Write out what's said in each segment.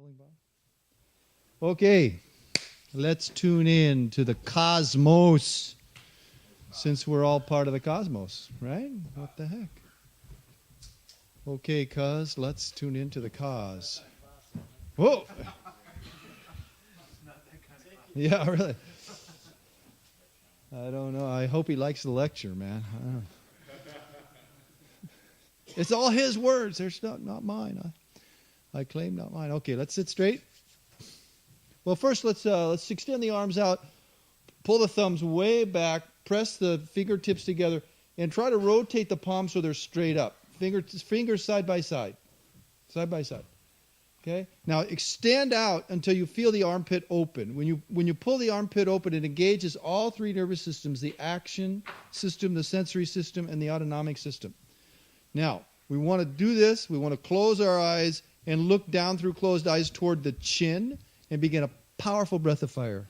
rolling, Bob? Okay, let's tune in to the cosmos, since we're all part of the cosmos, right? What the heck? Okay, cuz, let's tune into the cos. Whoa! Yeah, really. I don't know. I hope he likes the lecture, man. It's all his words. There's not mine. I claim not mine. Okay, let's sit straight. Well, first let's extend the arms out, pull the thumbs way back, press the fingertips together, and try to rotate the palms so they're straight up. Fingers side by side. Side by side. Okay? Now extend out until you feel the armpit open. When you pull the armpit open, it engages all three nervous systems, the action system, the sensory system, and the autonomic system. Now, we want to do this. We want to close our eyes and look down through closed eyes toward the chin and begin a powerful breath of fire.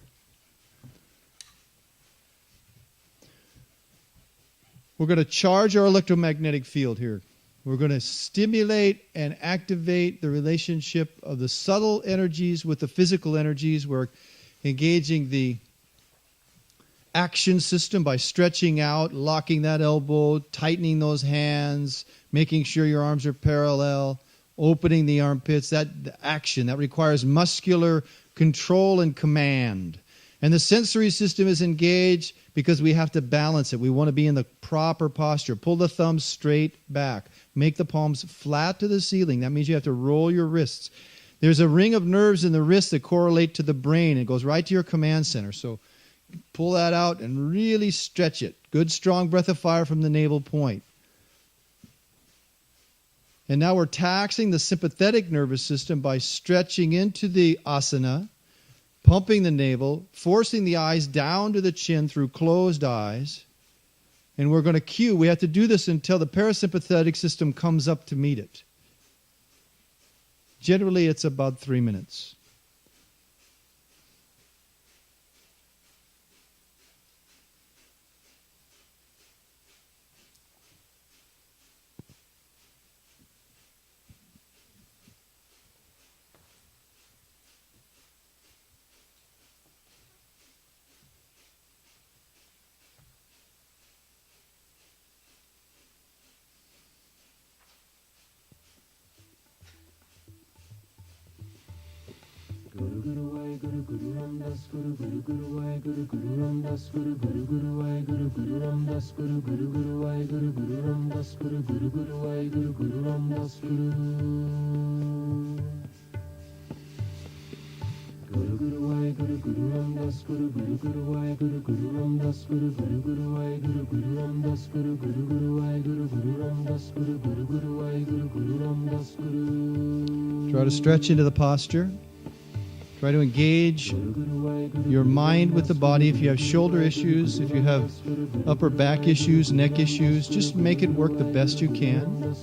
We're going to charge our electromagnetic field here. We're going to stimulate and activate the relationship of the subtle energies with the physical energies. We're engaging the action system by stretching out, locking that elbow, tightening those hands, making sure your arms are parallel, opening the armpits. That action that requires muscular control and command. And the sensory system is engaged because we have to balance it. We want to be in the proper posture. Pull the thumbs straight back. Make the palms flat to the ceiling. That means you have to roll your wrists. There's a ring of nerves in the wrist that correlate to the brain. It goes right to your command center. So pull that out and really stretch it. Good strong breath of fire from the navel point. And now we're taxing the sympathetic nervous system by stretching into the asana, pumping the navel, forcing the eyes down to the chin through closed eyes. And we're going to cue. We have to do this until the parasympathetic system comes up to meet it. Generally, it's about 3 minutes. Guru Guru Vai Guru Guru Ram Das Guru Guru Guru Vai Guru Guru Ram Das Guru Guru Guru Vai Guru Guru Ram Das Guru Guru Guru Vai Guru Guru Ram Das Guru Guru Guru Vai Guru Guru Ram Das Guru Guru Guru Vai Guru Guru Ram Das Guru Guru Guru Vai Guru Guru Ram Das Guru Guru Guru Vai Guru Guru Ram Das Guru Guru Guru Vai Guru Guru Ram Das Guru Guru Guru Vai Guru Guru Ram Das Guru. Try to stretch into the posture. Try to engage your mind with the body. If you have shoulder issues, if you have upper back issues, neck issues, just make it work the best you can.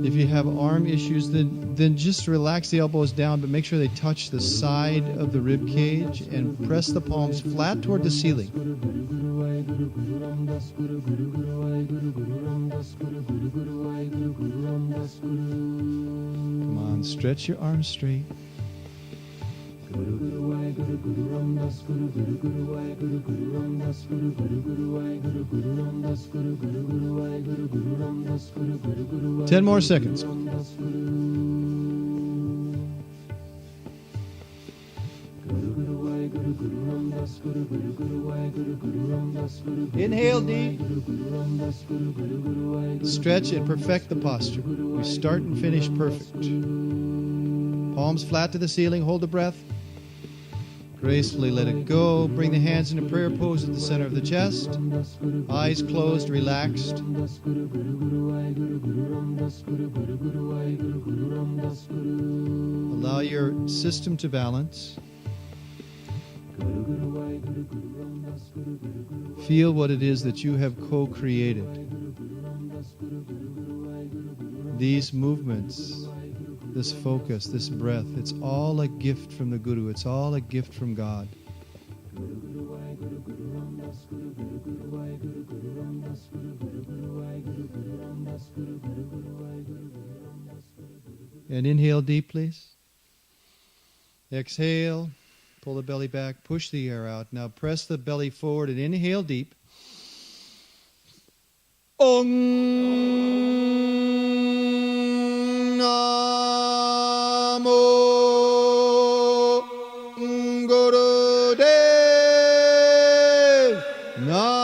If you have arm issues, then just relax the elbows down, but make sure they touch the side of the rib cage and press the palms flat toward the ceiling. Come on, stretch your arms straight. 10 more seconds. Inhale deep. Stretch and perfect the posture. We start and finish perfect. Palms flat to the ceiling. Hold the breath. Gracefully let it go. Bring the hands into prayer pose at the center of the chest. Eyes closed, relaxed. Allow your system to balance. Feel what it is that you have co-created. These movements, this focus, this breath, it's all a gift from the Guru. It's all a gift from God. And inhale deep, please. Exhale. Pull the belly back. Push the air out. Now press the belly forward and inhale deep. Om Namo Gurudev Namo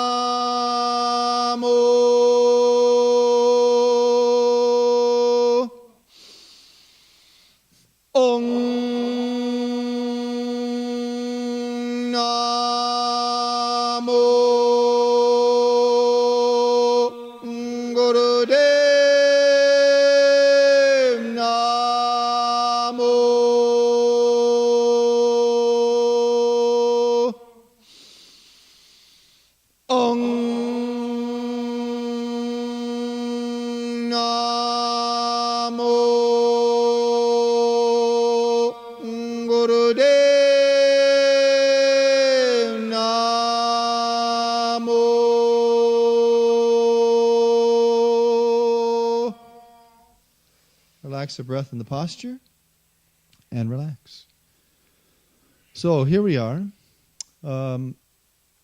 Om Namo Gurudev Namo Om Namo Gurudev Namo. Relax the breath and the posture, and relax. So here we are.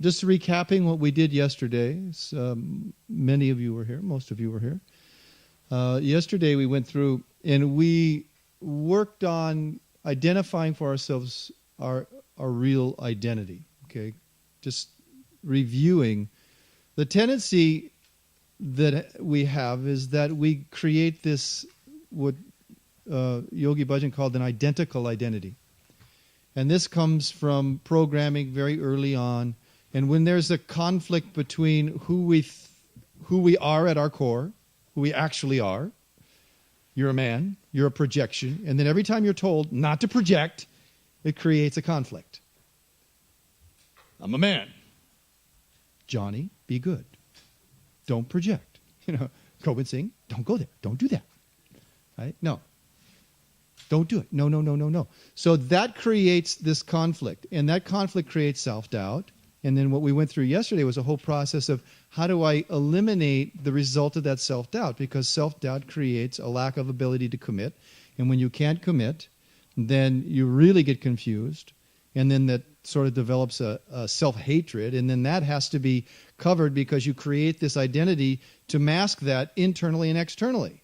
Just recapping what we did yesterday. Many of you were here. Most of you were here. Yesterday we went through and we worked on identifying for ourselves our real identity. Okay, just reviewing. The tendency that we have is that we create this, what Yogi Bhajan called an identical identity. And this comes from programming very early on. And when there's a conflict between who we are at our core, who we actually are, you're a man, you're a projection, and then every time you're told not to project, it creates a conflict. I'm a man. Johnny, be good. Don't project. Gobind Singh, don't go there. Don't do that. Right? No. Don't do it. No. So that creates this conflict, and that conflict creates self-doubt. And then what we went through yesterday was a whole process of how do I eliminate the result of that self-doubt? Because self-doubt creates a lack of ability to commit. And when you can't commit, then you really get confused. And then that sort of develops a self-hatred. And then that has to be covered because you create this identity to mask that internally and externally.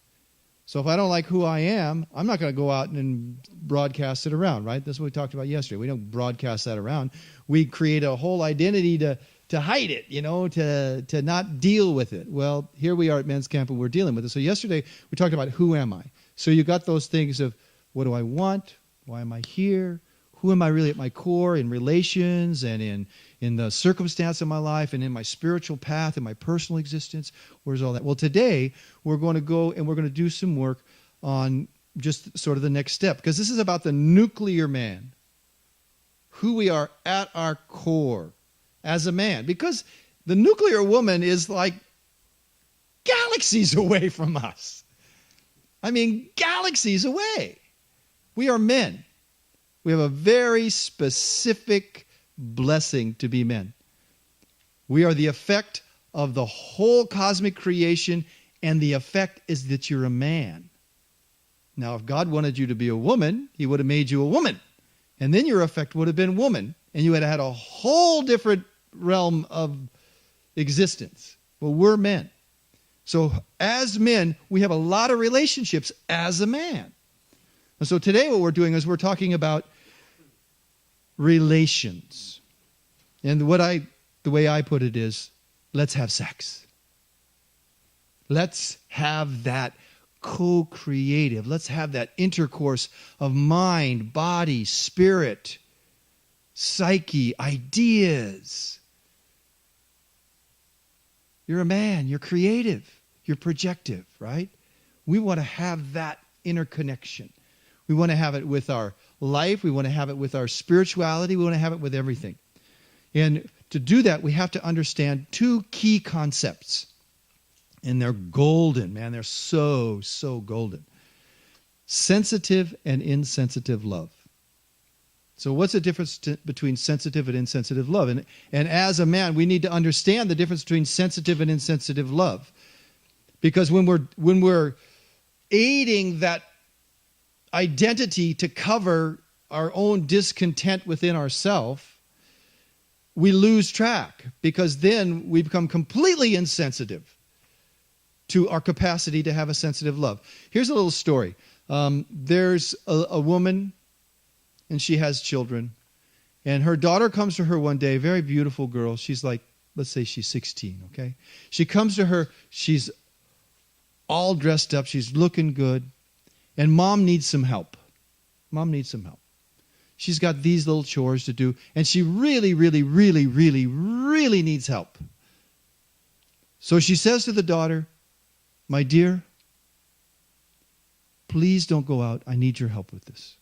So if I don't like who I am, I'm not going to go out and broadcast it around, right? That's what we talked about yesterday. We don't broadcast that around. We create a whole identity to hide it, to not deal with it. Well, here we are at Men's Camp and we're dealing with it. So yesterday we talked about who am I? So you got those things of what do I want? Why am I here? Who am I really at my core in relations and in the circumstance of my life and in my spiritual path and my personal existence? Where's all that? Well, today we're going to go and we're going to do some work on just sort of the next step, because this is about the nuclear man, who we are at our core as a man. Because the nuclear woman is like galaxies away from us. I mean, galaxies away. We are men. We have a very specific blessing to be men. We are the effect of the whole cosmic creation, and the effect is that you're a man. Now, if God wanted you to be a woman, he would have made you a woman. And then your effect would have been woman, and you would have had a whole different realm of existence. Well, we're men. So as men, we have a lot of relationships as a man. And so today what we're doing is we're talking about relations. And the way I put it is, let's have sex. Let's have that co-creative. Let's have that intercourse of mind, body, spirit, psyche, ideas. You're a man. You're creative. You're projective, right? We want to have that interconnection. We want to have it with our life. We want to have it with our spirituality. We want to have it with everything. And to do that, we have to understand two key concepts. And they're golden, man. They're so, so golden. Sensitive and insensitive love. So what's the difference between sensitive and insensitive love? And as a man, we need to understand the difference between sensitive and insensitive love. Because when we're aiding that identity to cover our own discontent within ourselves, we lose track, because then we become completely insensitive to our capacity to have a sensitive love. Here's a little story. There's a woman, and she has children. And her daughter comes to her one day, a very beautiful girl. She's like, let's say she's 16, okay? She comes to her, she's all dressed up, she's looking good, and mom needs some help. Mom needs some help. She's got these little chores to do, and she really, really, really, really, really needs help. So she says to the daughter, my dear, please don't go out. I need your help with this.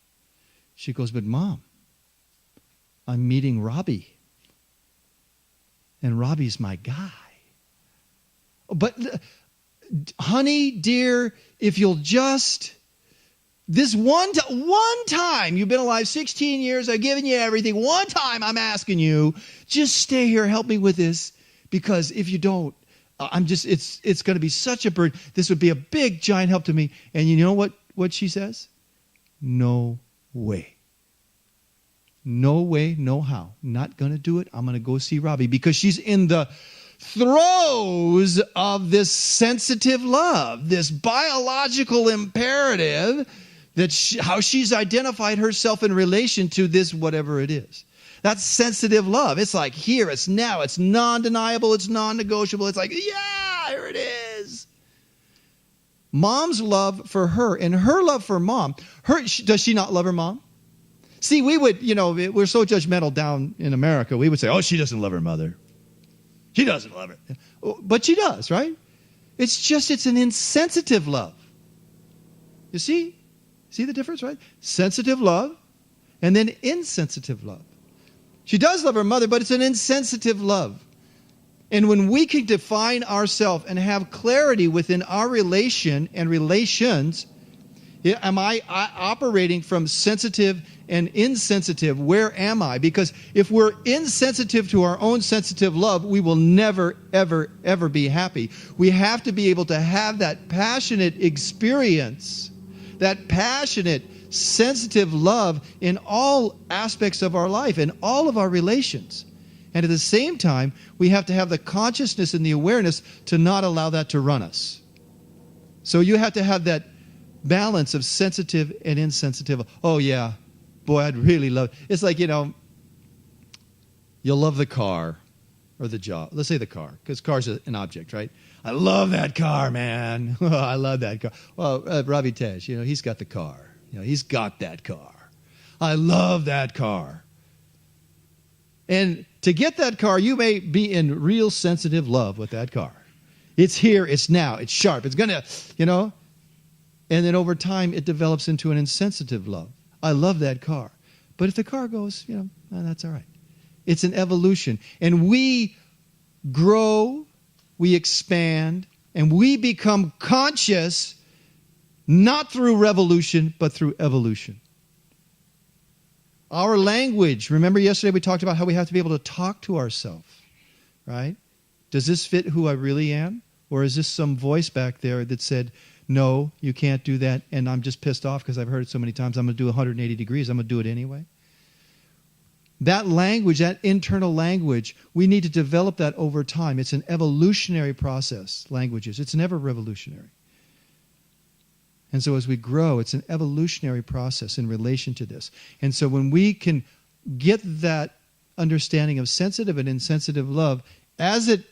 She goes, but Mom, I'm meeting Robbie. And Robbie's my guy. But, honey, dear, if you'll just... This one time, you've been alive 16 years, I've given you everything. One time I'm asking you, just stay here, help me with this. Because if you don't, it's going to be such a burden. This would be a big, giant help to me. And you know what she says? No way. No way, no how. Not going to do it. I'm going to go see Robbie. Because she's in the throes of this sensitive love, this biological imperative, how she's identified herself in relation to this, whatever it is. That's sensitive love. It's like here, it's now, it's non-deniable, it's non-negotiable. It's like, yeah, here it is. Mom's love for her and her love for mom. Does she not love her mom? See, we would, we're so judgmental down in America. We would say, oh, she doesn't love her mother. She doesn't love her. But she does, right? It's an insensitive love. You see? See the difference, right? Sensitive love and then insensitive love. She does love her mother, but it's an insensitive love. And when we can define ourselves and have clarity within our relation and relations, am I operating from sensitive and insensitive? Where am I? Because if we're insensitive to our own sensitive love, we will never, ever, ever be happy. We have to be able to have that passionate experience, that passionate, sensitive love in all aspects of our life, in all of our relations. And at the same time, we have to have the consciousness and the awareness to not allow that to run us. So you have to have that balance of sensitive and insensitive. Oh, yeah. Boy, I'd really love... It's like, you'll love the car or the job. Let's say the car, because car's an object, right? I love that car, man. I love that car. Well, Ravi Tej, he's got the car. He's got that car. I love that car. And to get that car, you may be in real sensitive love with that car. It's here, it's now, it's sharp. It's going to, And then over time, it develops into an insensitive love. I love that car. But if the car goes, that's all right. It's an evolution. And we grow, we expand, and we become conscious, not through revolution, but through evolution. Our language, remember yesterday we talked about how we have to be able to talk to ourselves, right? Does this fit who I really am? Or is this some voice back there that said, no, you can't do that, and I'm just pissed off because I've heard it so many times, I'm going to do 180 degrees, I'm going to do it anyway? That language, that internal language, we need to develop that over time. It's an evolutionary process, languages. It's never revolutionary. And so as we grow, it's an evolutionary process in relation to this. And so when we can get that understanding of sensitive and insensitive love as it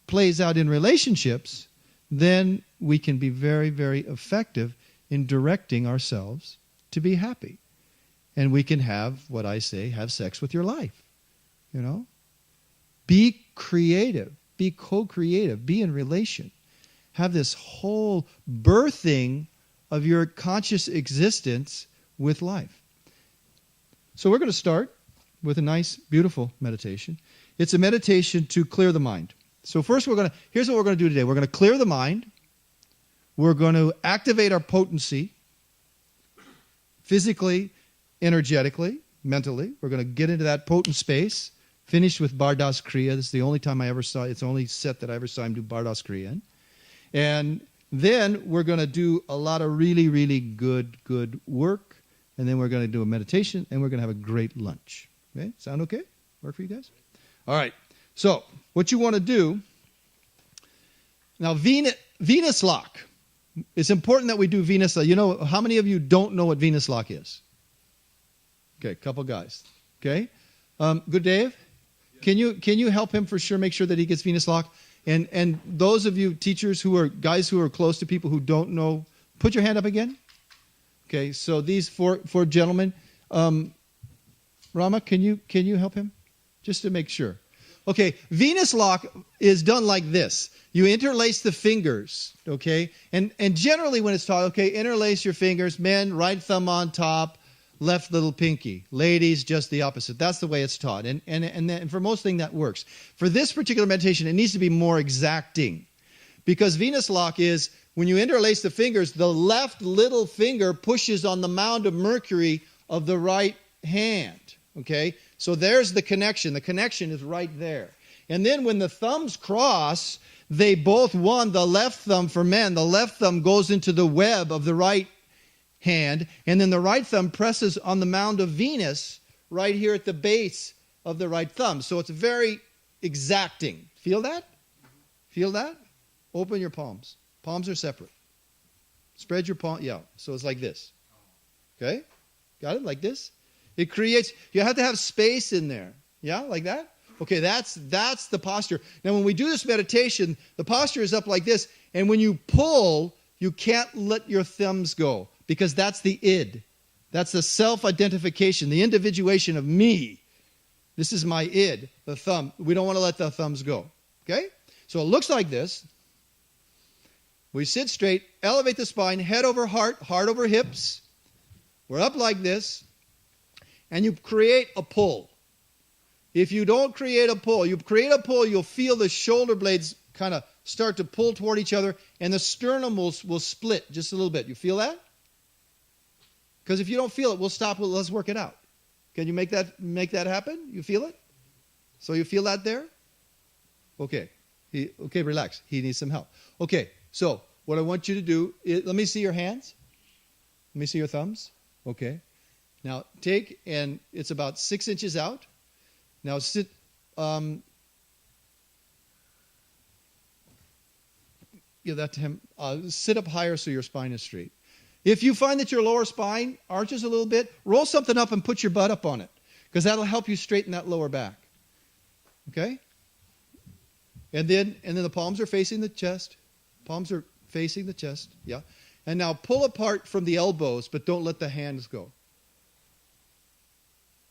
plays out in relationships, then we can be very, very effective in directing ourselves to be happy. And we can have, what I say, have sex with your life. Be creative. Be co-creative. Be in relation. Have this whole birthing of your conscious existence with life. So we're going to start with a nice, beautiful meditation. It's a meditation to clear the mind. So first here's what we're going to do today. We're going to clear the mind. We're going to activate our potency physically, energetically, mentally. We're going to get into that potent space. Finished with Bardas Kriya. This is the only time it's the only set that I ever saw him do Bardas Kriya in. And Then we're going to do a lot of really, really good work. And then we're going to do a meditation, and we're going to have a great lunch. Okay? Sound okay? Work for you guys? All right. So what you want to do, now Venus lock. It's important that we do Venus lock. You know, how many of you don't know what Venus lock is? Okay, a couple guys. Okay? Good Dave? Can you help him for sure, make sure that he gets Venus lock? And those of you teachers guys who are close to people who don't know, put your hand up again. Okay, so these four gentlemen, Rama, can you help him? Just to make sure. Okay, Venus lock is done like this. You interlace the fingers, okay? And generally when it's taught, okay, interlace your fingers, men, right thumb on top, left little pinky. Ladies, just the opposite. That's the way it's taught. And for most things that works. For this particular meditation, it needs to be more exacting. Because Venus lock is, when you interlace the fingers, the left little finger pushes on the mound of Mercury of the right hand. Okay? So there's the connection. The connection is right there. And then when the thumbs cross, they both the left thumb for men, the left thumb goes into the web of the right hand, and then the right thumb presses on the mound of Venus right here at the base of the right thumb. So it's very exacting. Feel that? Feel that? Open your palms. Palms are separate. Spread your palm. Yeah. So it's like this. Okay? Got it? Like this? It creates, you have to have space in there. Yeah? Like that? Okay, that's the posture. Now when we do this meditation, the posture is up like this, and when you pull, you can't let your thumbs go, because that's the id. That's the self-identification, the individuation of me. This is my id, the thumb. We don't want to let the thumbs go. Okay? So it looks like this. We sit straight, elevate the spine, head over heart, heart over hips. We're up like this. And you create a pull. If you don't create a pull, you'll feel the shoulder blades kind of start to pull toward each other, and the sternum will split just a little bit. You feel that? Because if you don't feel it, we'll stop. Let's work it out. Can you make that happen? You feel it? So you feel that there? Okay. Okay, relax. He needs some help. Okay, so what I want you to do is, let me see your hands. Let me see your thumbs. Okay. Now take, and it's about 6 inches out. Now sit, give that to him. Sit up higher so your spine is straight. If you find that your lower spine arches a little bit, roll something up and put your butt up on it, because that'll help you straighten that lower back. Okay? And then the palms are facing the chest. Palms are facing the chest. Yeah. And now pull apart from the elbows, but don't let the hands go.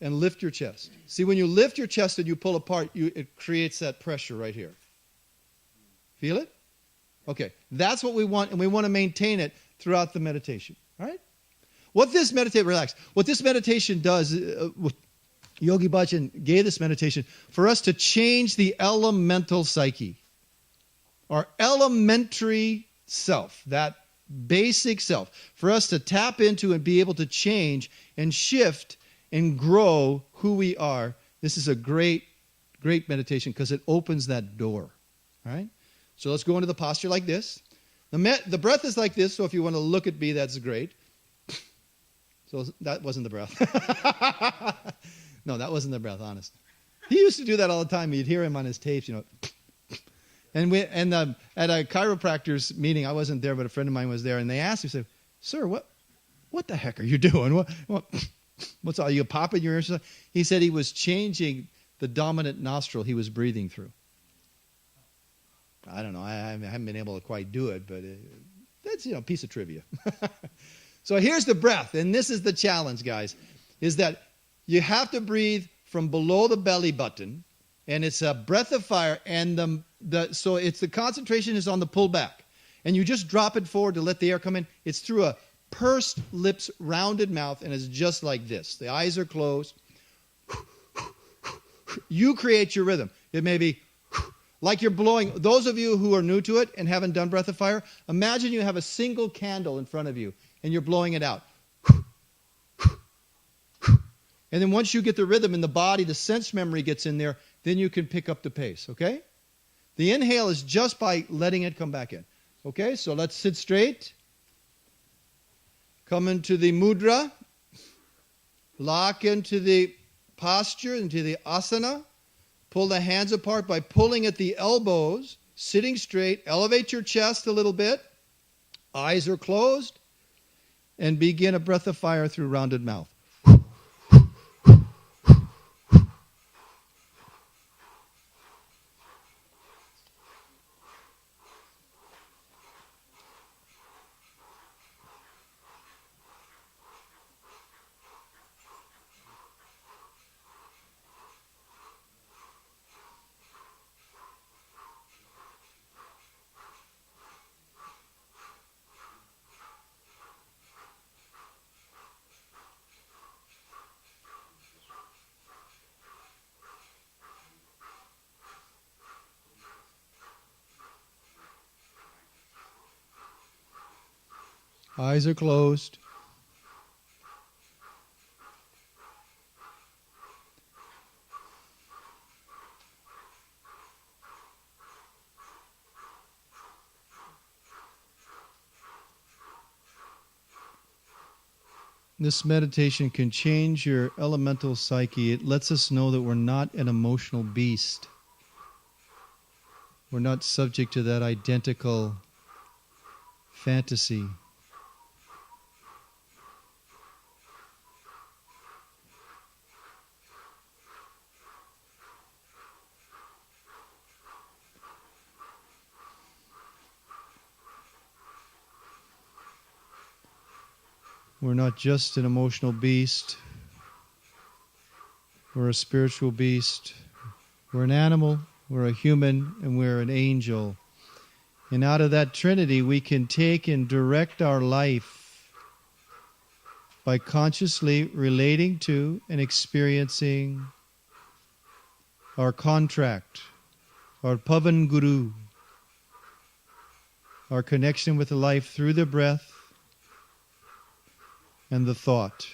And lift your chest. See, when you lift your chest and you pull apart, it creates that pressure right here. Feel it? Okay. That's what we want, and we want to maintain it throughout the meditation. All right? Relax. What this meditation does, Yogi Bhajan gave this meditation for us to change the elemental psyche. Our elementary self, that basic self, for us to tap into and be able to change and shift and grow who we are. This is a great, great meditation because it opens that door. All right? So let's go into the posture like this. The breath is like this, so if you want to look at me, that's great. So that wasn't the breath. No, that wasn't the breath, honest. He used to do that all the time. You'd hear him on his tapes, you know. And at a chiropractor's meeting, I wasn't there, but a friend of mine was there, and they asked me, said, "Sir, what the heck are you doing? What's all you popping your ears?" He said he was changing the dominant nostril he was breathing through. I don't know. I haven't been able to quite do it, but that's a piece of trivia. So here's the breath, and this is the challenge, guys, is that you have to breathe from below the belly button, and it's a breath of fire, and so it's the concentration is on the pullback, and you just drop it forward to let the air come in. It's through a pursed lips, rounded mouth, and it's just like this. The eyes are closed. You create your rhythm. It may be like you're blowing. Those of you who are new to it and haven't done breath of fire, imagine you have a single candle in front of you and you're blowing it out. And then once you get the rhythm in the body, the sense memory gets in there, then you can pick up the pace, okay? The inhale is just by letting it come back in. Okay, so let's sit straight. Come into the mudra. Lock into the posture, into the asana. Pull the hands apart by pulling at the elbows. Sitting straight. Elevate your chest a little bit. Eyes are closed. And begin a breath of fire through rounded mouth. Eyes are closed. This meditation can change your elemental psyche. It lets us know that we're not an emotional beast. We're not subject to that identical fantasy. We're not just an emotional beast. We're a spiritual beast. We're an animal, we're a human, and we're an angel. And out of that trinity, we can take and direct our life by consciously relating to and experiencing our contract, our Pavan Guru, our connection with life through the breath and the thought.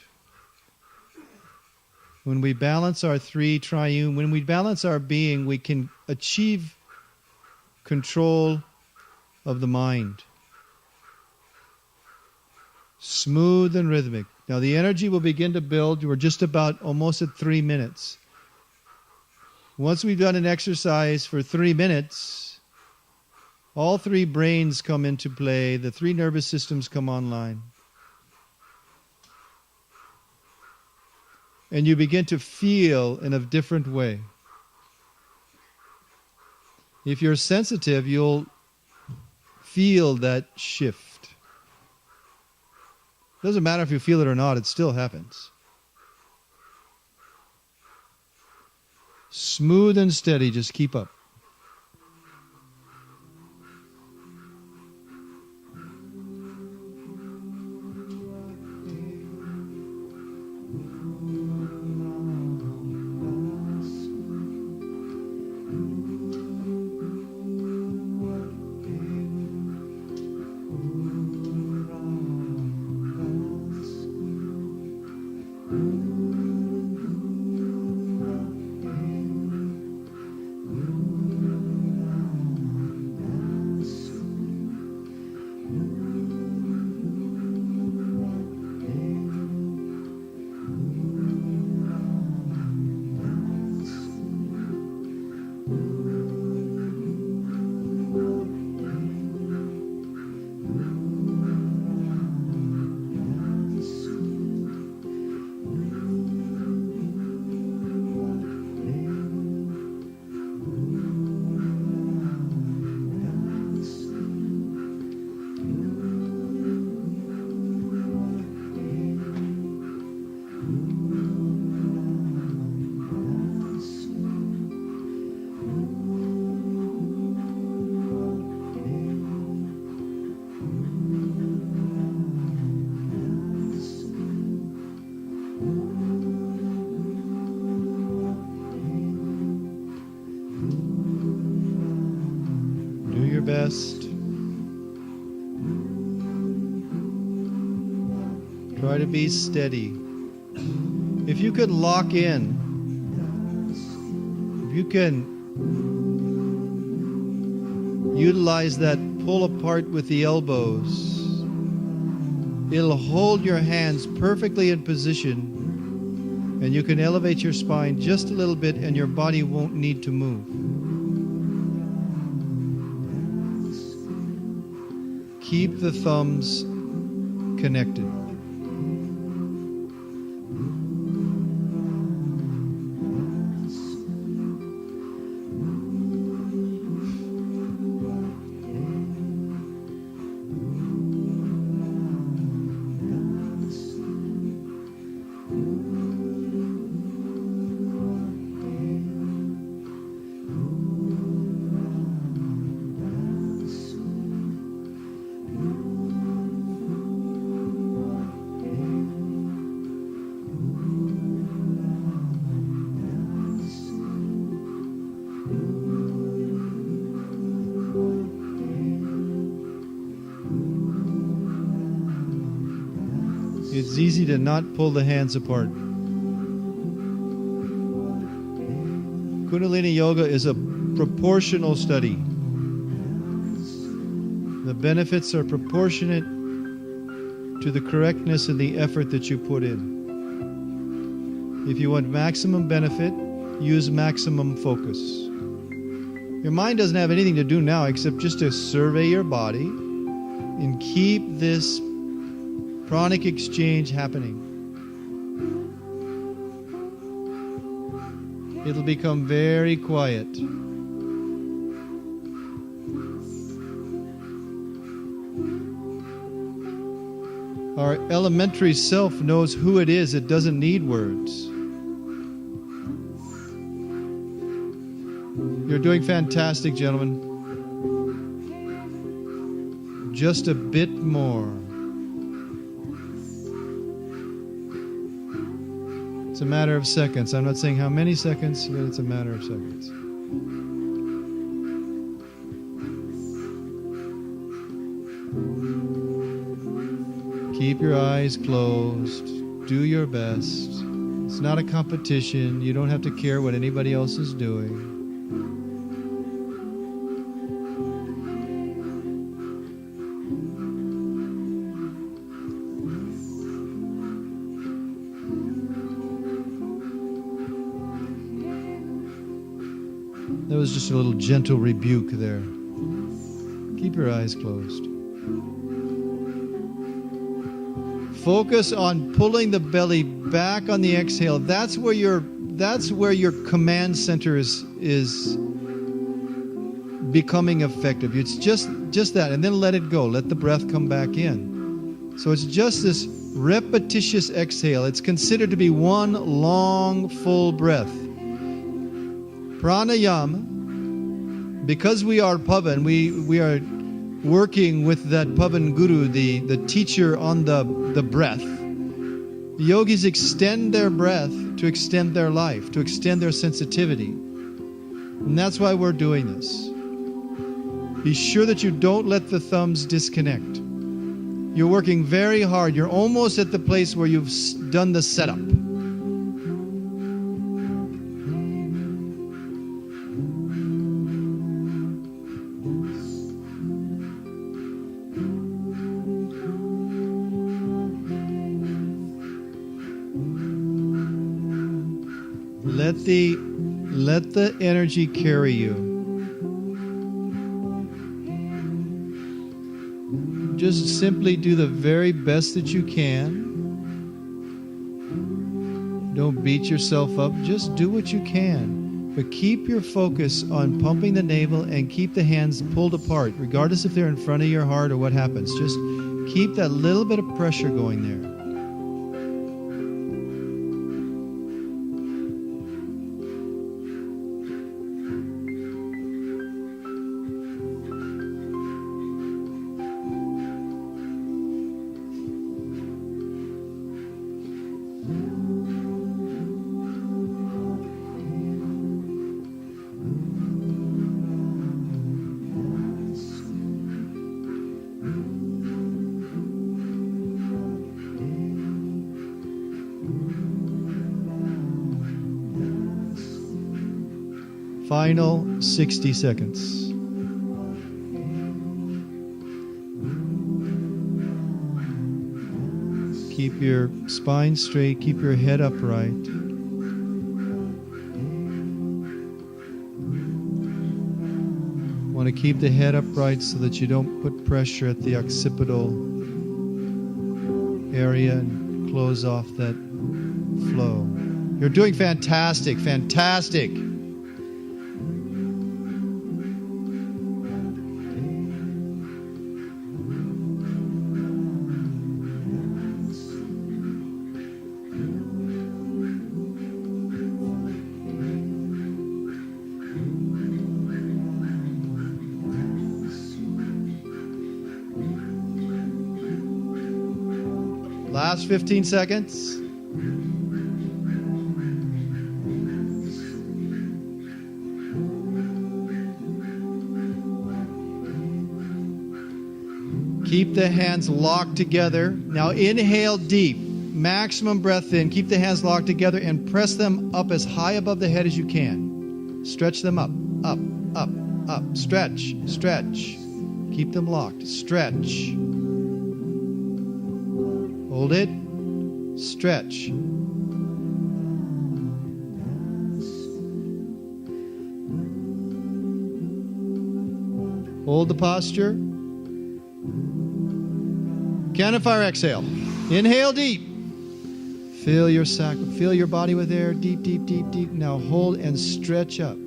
When we balance our three triune, when we balance our being, we can achieve control of the mind. Smooth and rhythmic. Now the energy will begin to build. We're just about almost at 3 minutes. Once we've done an exercise for 3 minutes, all three brains come into play, the three nervous systems come online. And you begin to feel in a different way. If you're sensitive, you'll feel that shift. Doesn't matter if you feel it or not, it still happens. Smooth and steady, just keep up. Best. Try to be steady. If you can lock in, if you can utilize that pull apart with the elbows. It'll hold your hands perfectly in position, and you can elevate your spine just a little bit and your body won't need to move. Keep the thumbs connected. It's easy to not pull the hands apart. Kundalini Yoga is a proportional study. The benefits are proportionate to the correctness and the effort that you put in. If you want maximum benefit, use maximum focus. Your mind doesn't have anything to do now except just to survey your body and keep this pranic exchange happening. It'll become very quiet. Our elementary self knows who it is. It doesn't need words. You're doing fantastic, gentlemen. Just a bit more. It's a matter of seconds. I'm not saying how many seconds, but it's a matter of seconds. Keep your eyes closed. Do your best. It's not a competition. You don't have to care what anybody else is doing. That was just a little gentle rebuke there. Keep your eyes closed. Focus on pulling the belly back on the exhale. That's where your command center is becoming effective. It's just that, and then let it go. Let the breath come back in. So it's just this repetitious exhale. It's considered to be one long, full breath. Pranayama, because we are Pavan, we are working with that Pavan Guru, the teacher on the breath. The yogis extend their breath to extend their life, to extend their sensitivity. And that's why we're doing this. Be sure that you don't let the thumbs disconnect. You're working very hard. You're almost at the place where you've done the setup. Let the energy carry you. Just simply do the very best that you can. Don't beat yourself up. Just do what you can. But keep your focus on pumping the navel and keep the hands pulled apart, regardless if they're in front of your heart or what happens. Just keep that little bit of pressure going there. Final 60 seconds. Keep your spine straight. Keep your head upright. Want to keep the head upright so that you don't put pressure at the occipital area and close off that flow. You're doing fantastic, fantastic. Last 15 seconds. Keep the hands locked together. Now inhale deep. Maximum breath in. Keep the hands locked together and press them up as high above the head as you can. Stretch them up, up, up, up. Stretch, stretch. Keep them locked. Stretch. Hold it. Stretch. Hold the posture. Cannon fire exhale. Inhale deep. Fill your fill your body with air. Deep, deep, deep, deep. Now hold and stretch up.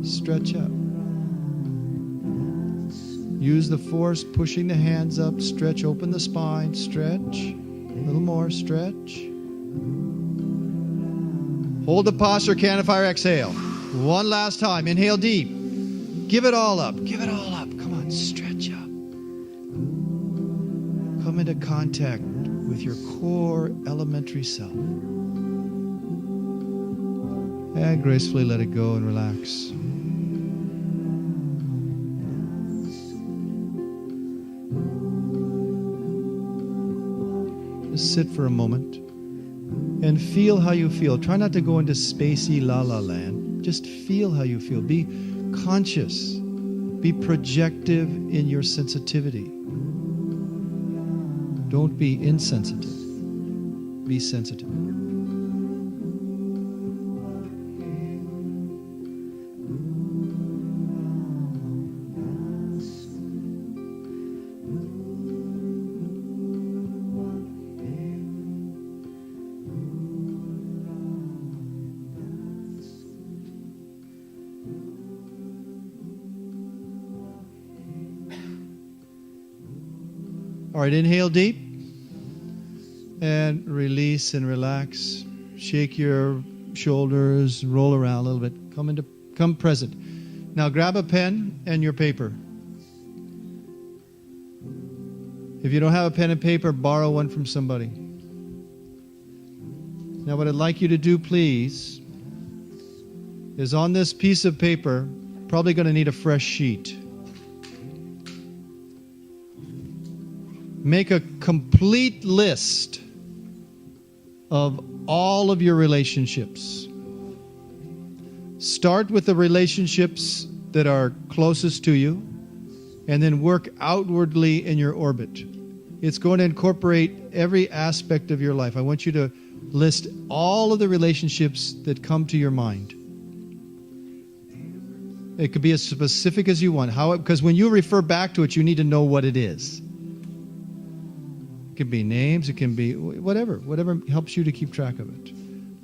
Stretch up. Use the force, pushing the hands up. Stretch, open the spine. Stretch. A little more. Stretch. Hold the posture. Cannon fire exhale. One last time. Inhale deep. Give it all up. Give it all up. Come on. Stretch up. Come into contact with your core elementary self. And gracefully let it go and relax. Just sit for a moment and feel how you feel. Try not to go into spacey la-la land. Just feel how you feel. Be conscious. Be projective in your sensitivity. Don't be insensitive. Be sensitive. All right, inhale deep and release and relax. Shake your shoulders, roll around a little bit. Come present. Now grab a pen and your paper. If you don't have a pen and paper, borrow one from somebody. Now what I'd like you to do, please, is on this piece of paper, probably going to need a fresh sheet. Make a complete list of all of your relationships. Start with the relationships that are closest to you, and then work outwardly in your orbit. It's going to incorporate every aspect of your life. I want you to list all of the relationships that come to your mind. It could be as specific as you want. Because when you refer back to it, you need to know what it is. It can be names, it can be whatever helps you to keep track of it.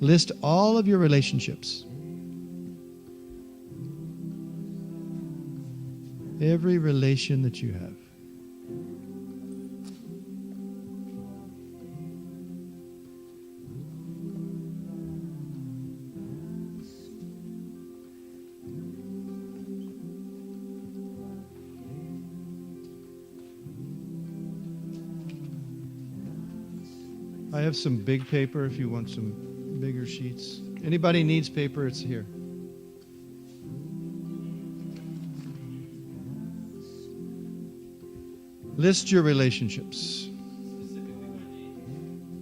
List all of your relationships. Every relation that you have. I have some big paper if you want some bigger sheets. Anybody needs paper, it's here. List your relationships.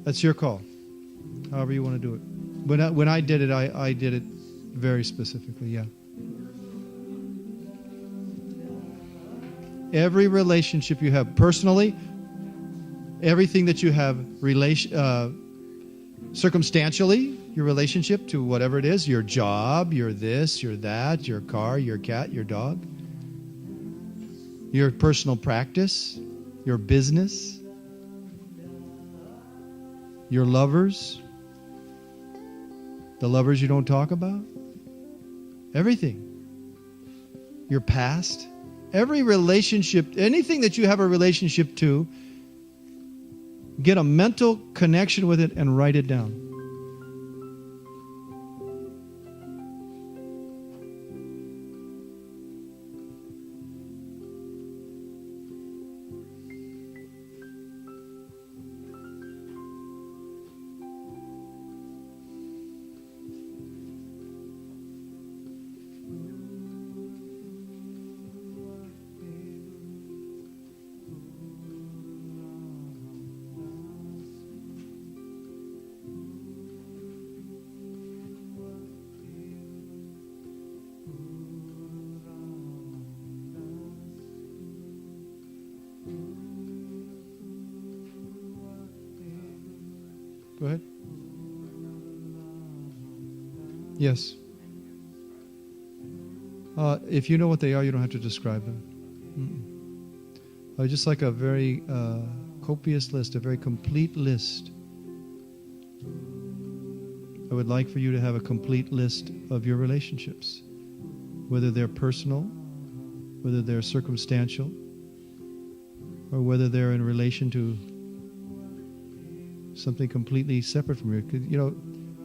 That's your call. However you want to do it. When I did it, I did it very specifically, yeah. Every relationship you have personally, everything that you have circumstantially, your relationship to whatever it is, your job, your this, your that, your car, your cat, your dog, your personal practice, your business, your lovers, the lovers you don't talk about, everything, your past, every relationship, anything that you have a relationship to, get a mental connection with it and write it down. Go ahead. Yes. If you know what they are, you don't have to describe them. Just like a very copious list, a very complete list. I would like for you to have a complete list of your relationships, whether they're personal, whether they're circumstantial, or whether they're in relation to something completely separate from you. You know,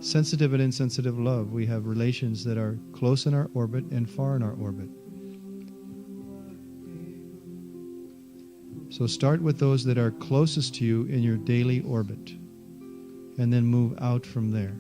sensitive and insensitive love, we have relations that are close in our orbit and far in our orbit. So start with those that are closest to you in your daily orbit, and then move out from there.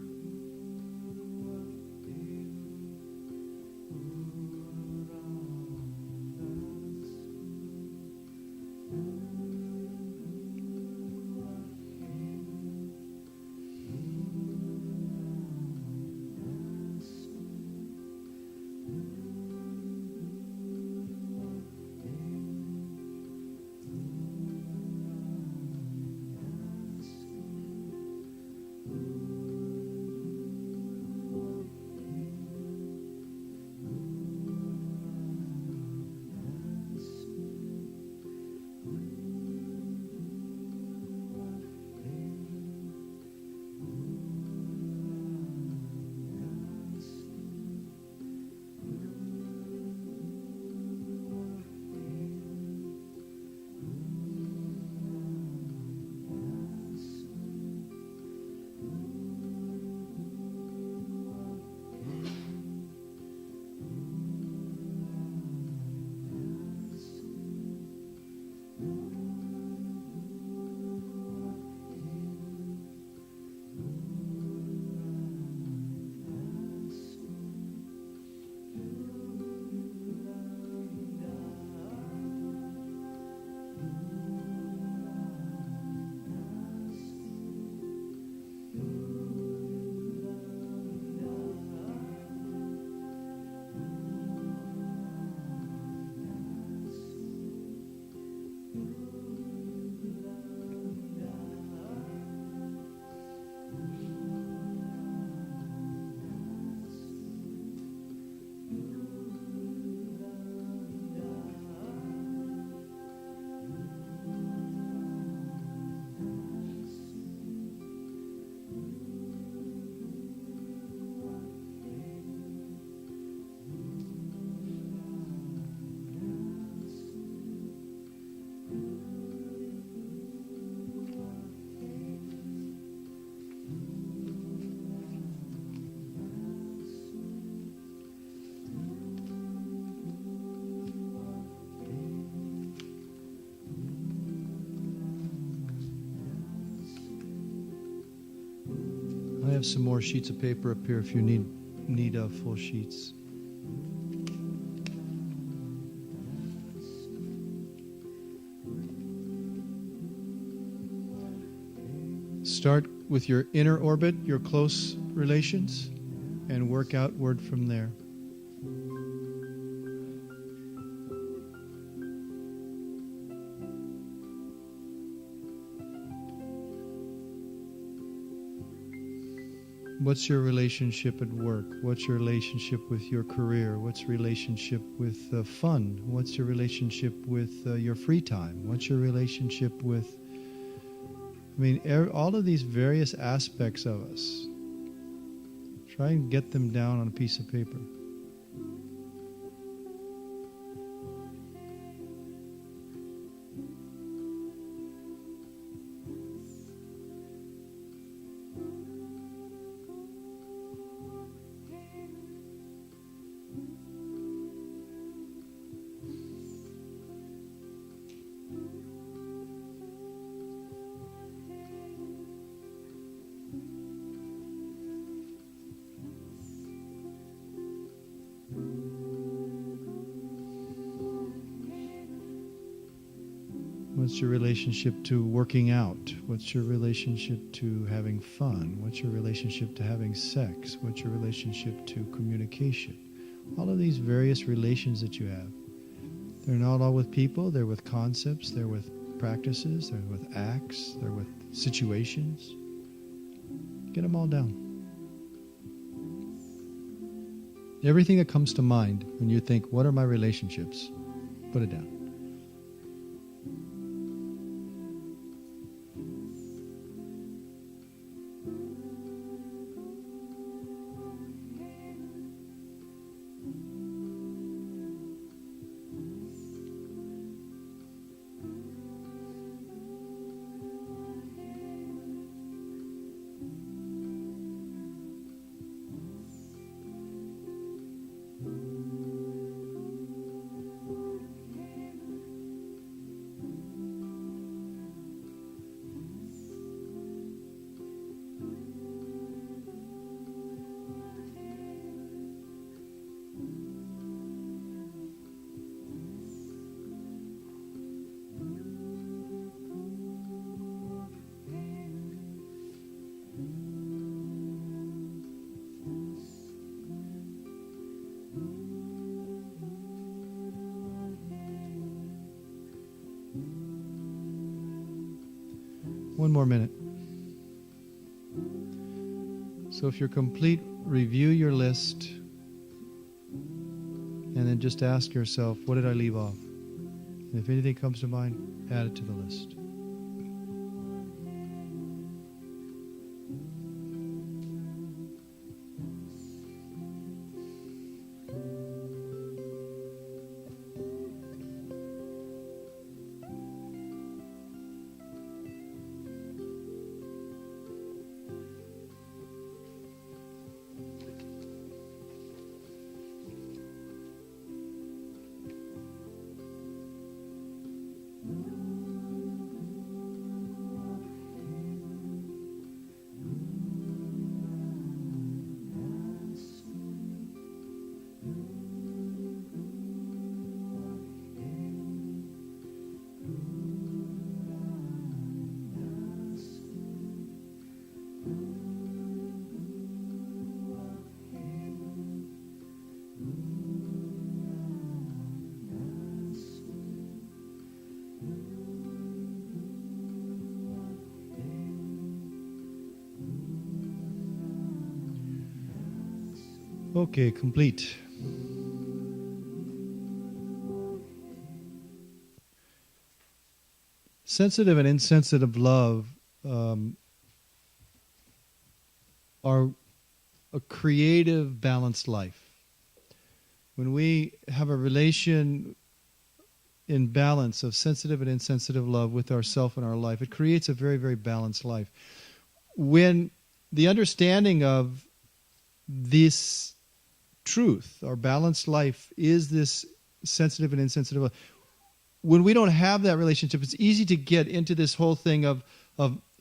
I have some more sheets of paper up here if you need full sheets. Start with your inner orbit, your close relations, and work outward from there. What's your relationship at work? What's your relationship with your career? What's your relationship with fun? What's your relationship with your free time? What's your relationship with, all of these various aspects of us. Try and get them down on a piece of paper. What's your relationship to working out? What's your relationship to having fun? What's your relationship to having sex? What's your relationship to communication? All of these various relations that you have. They're not all with people, they're with concepts, they're with practices, they're with acts, they're with situations. Get them all down. Everything that comes to mind when you think, what are my relationships? Put it down. One more minute. So if you're complete, review your list and then just ask yourself, what did I leave off? And if anything comes to mind, add it to the list. Okay, complete. Sensitive and insensitive love are a creative, balanced life. When we have a relation in balance of sensitive and insensitive love with ourself and our life, it creates a very, very balanced life. When the understanding of this truth, our balanced life, is this sensitive and insensitive love, when we don't have that relationship, it's easy to get into this whole thing of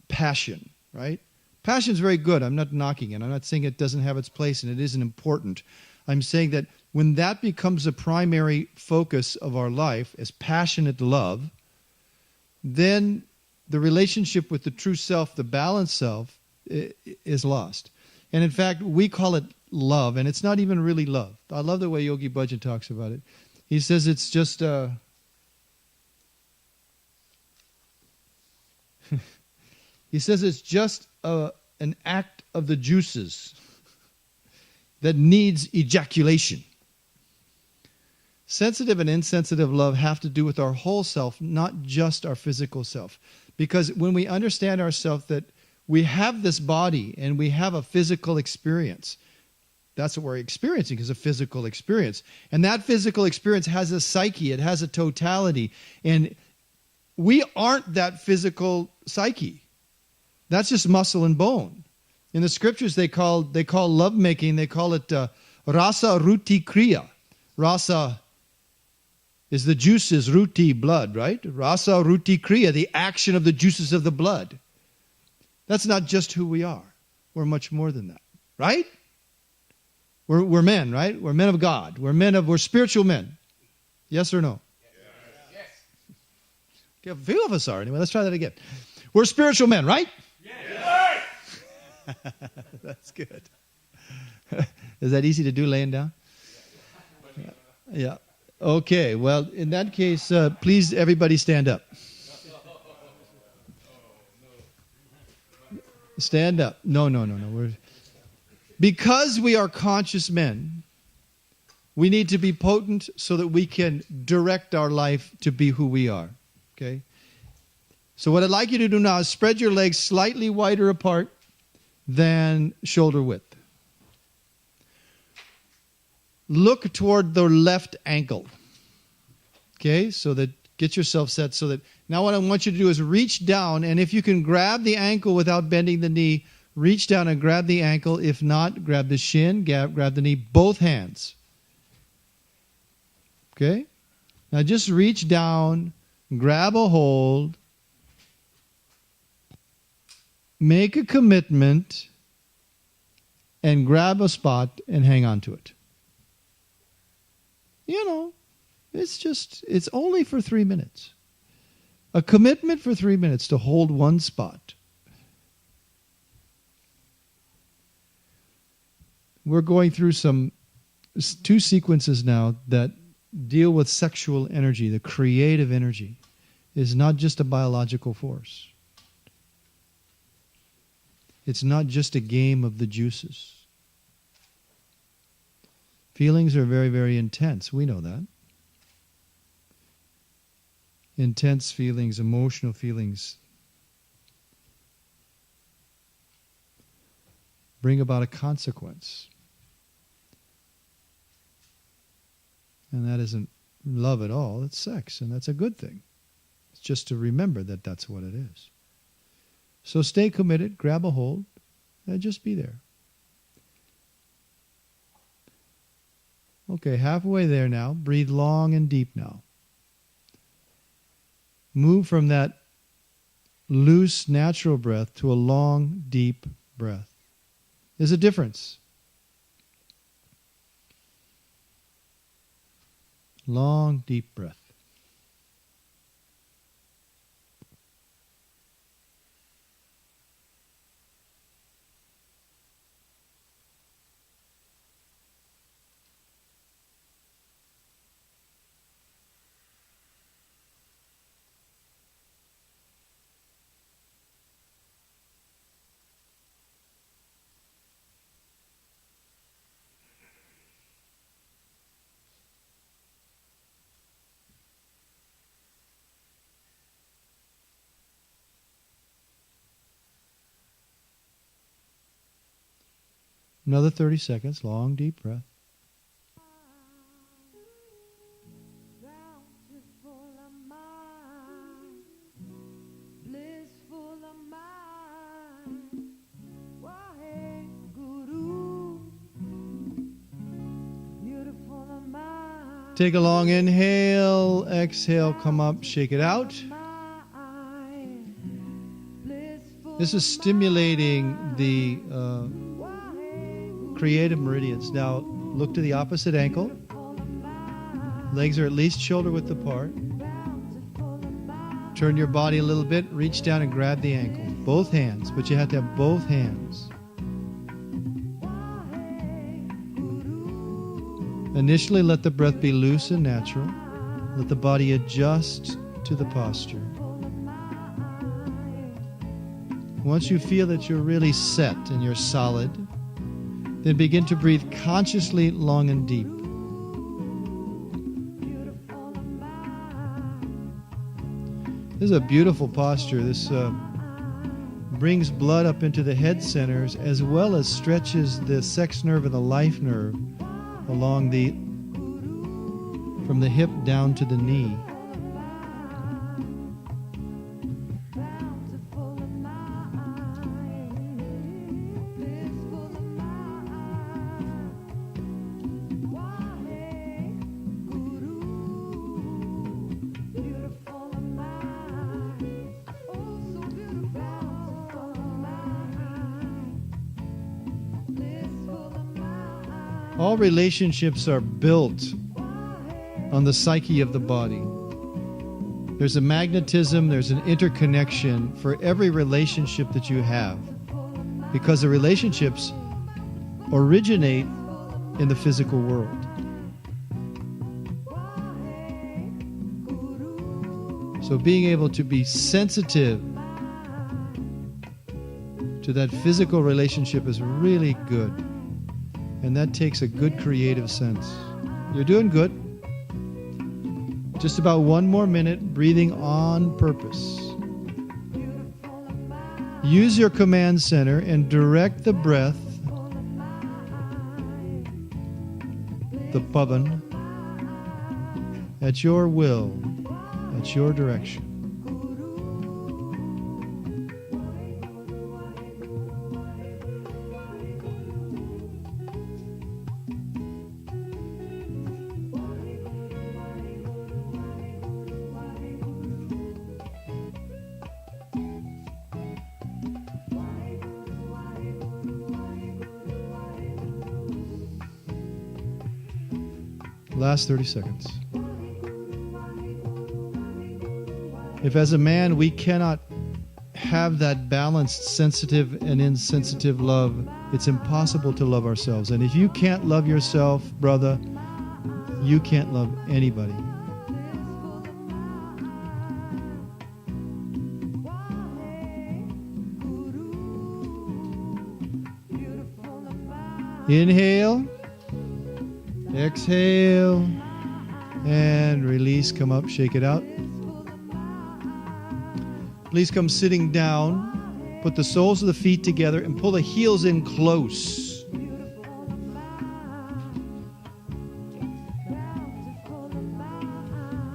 passion, right? Passion is very good. I'm not knocking it. I'm not saying it doesn't have its place and it isn't important. I'm saying that when that becomes a primary focus of our life as passionate love, then the relationship with the true self, the balanced self, is lost. And in fact, we call it love, and it's not even really love. I love the way Yogi Bhajan talks about it. He says it's just he says it's just an act of the juices that needs ejaculation. Sensitive and insensitive love have to do with our whole self, not just our physical self. Because when we understand ourselves that we have this body and we have a physical experience, that's what we're experiencing, is a physical experience. And that physical experience has a psyche, it has a totality. And we aren't that physical psyche. That's just muscle and bone. In the scriptures, they call lovemaking, they call it rasa ruti kriya. Rasa is the juices, ruti, blood, right? Rasa ruti kriya, the action of the juices of the blood. That's not just who we are. We're much more than that, right? We're men, right? We're men of God. We're spiritual men. Yes or no? Yes. Okay, a few of us are. Anyway, let's try that again. We're spiritual men, right? Yes. That's good. Is that easy to do laying down? Yeah. Okay, well, in that case, please, everybody stand up. Stand up. No. Because we are conscious men, we need to be potent so that we can direct our life to be who we are. Okay? So what I'd like you to do now is spread your legs slightly wider apart than shoulder width. Look toward the left ankle. Okay, so that get yourself set so that now what I want you to do is reach down, and if you can grab the ankle without bending the knee, reach down and grab the ankle. If not, grab the shin, grab the knee, both hands. Okay? Now just reach down, grab a hold, make a commitment, and grab a spot and hang on to it. You know, it's only for 3 minutes. A commitment for 3 minutes to hold one spot. We're going through two sequences now that deal with sexual energy. The creative energy is not just a biological force. It's not just a game of the juices. Feelings are very, very intense. We know that. Intense feelings, emotional feelings bring about a consequence. And that isn't love at all, it's sex, and that's a good thing. It's just to remember that that's what it is. So stay committed, grab a hold, and just be there. Okay, halfway there now. Breathe long and deep now. Move from that loose, natural breath to a long, deep breath. There's a difference. Long, deep breath. Another 30 seconds, long, deep breath. Take a long inhale, exhale, come up, shake it out. This is stimulating the creative meridians. Now look to the opposite ankle. Legs are at least shoulder width apart. Turn your body a little bit, reach down and grab the ankle. Both hands, but you have to have both hands. Initially, let the breath be loose and natural. Let the body adjust to the posture. Once you feel that you're really set and you're solid, then begin to breathe consciously, long and deep. This is a beautiful posture. This brings blood up into the head centers as well as stretches the sex nerve and the life nerve along from the hip down to the knee. All relationships are built on the psyche of the body. There's a magnetism, there's an interconnection for every relationship that you have, because the relationships originate in the physical world. So being able to be sensitive to that physical relationship is really good. And that takes a good creative sense. You're doing good. Just about one more minute, breathing on purpose. Use your command center and direct the breath, the pavan, at your will, at your direction. Last 30 seconds. If as a man we cannot have that balanced sensitive and insensitive love, it's impossible to love ourselves. And if you can't love yourself, brother, you can't love anybody. Inhale. Exhale and release. Come up, shake it out. Please come sitting down. Put the soles of the feet together and pull the heels in close.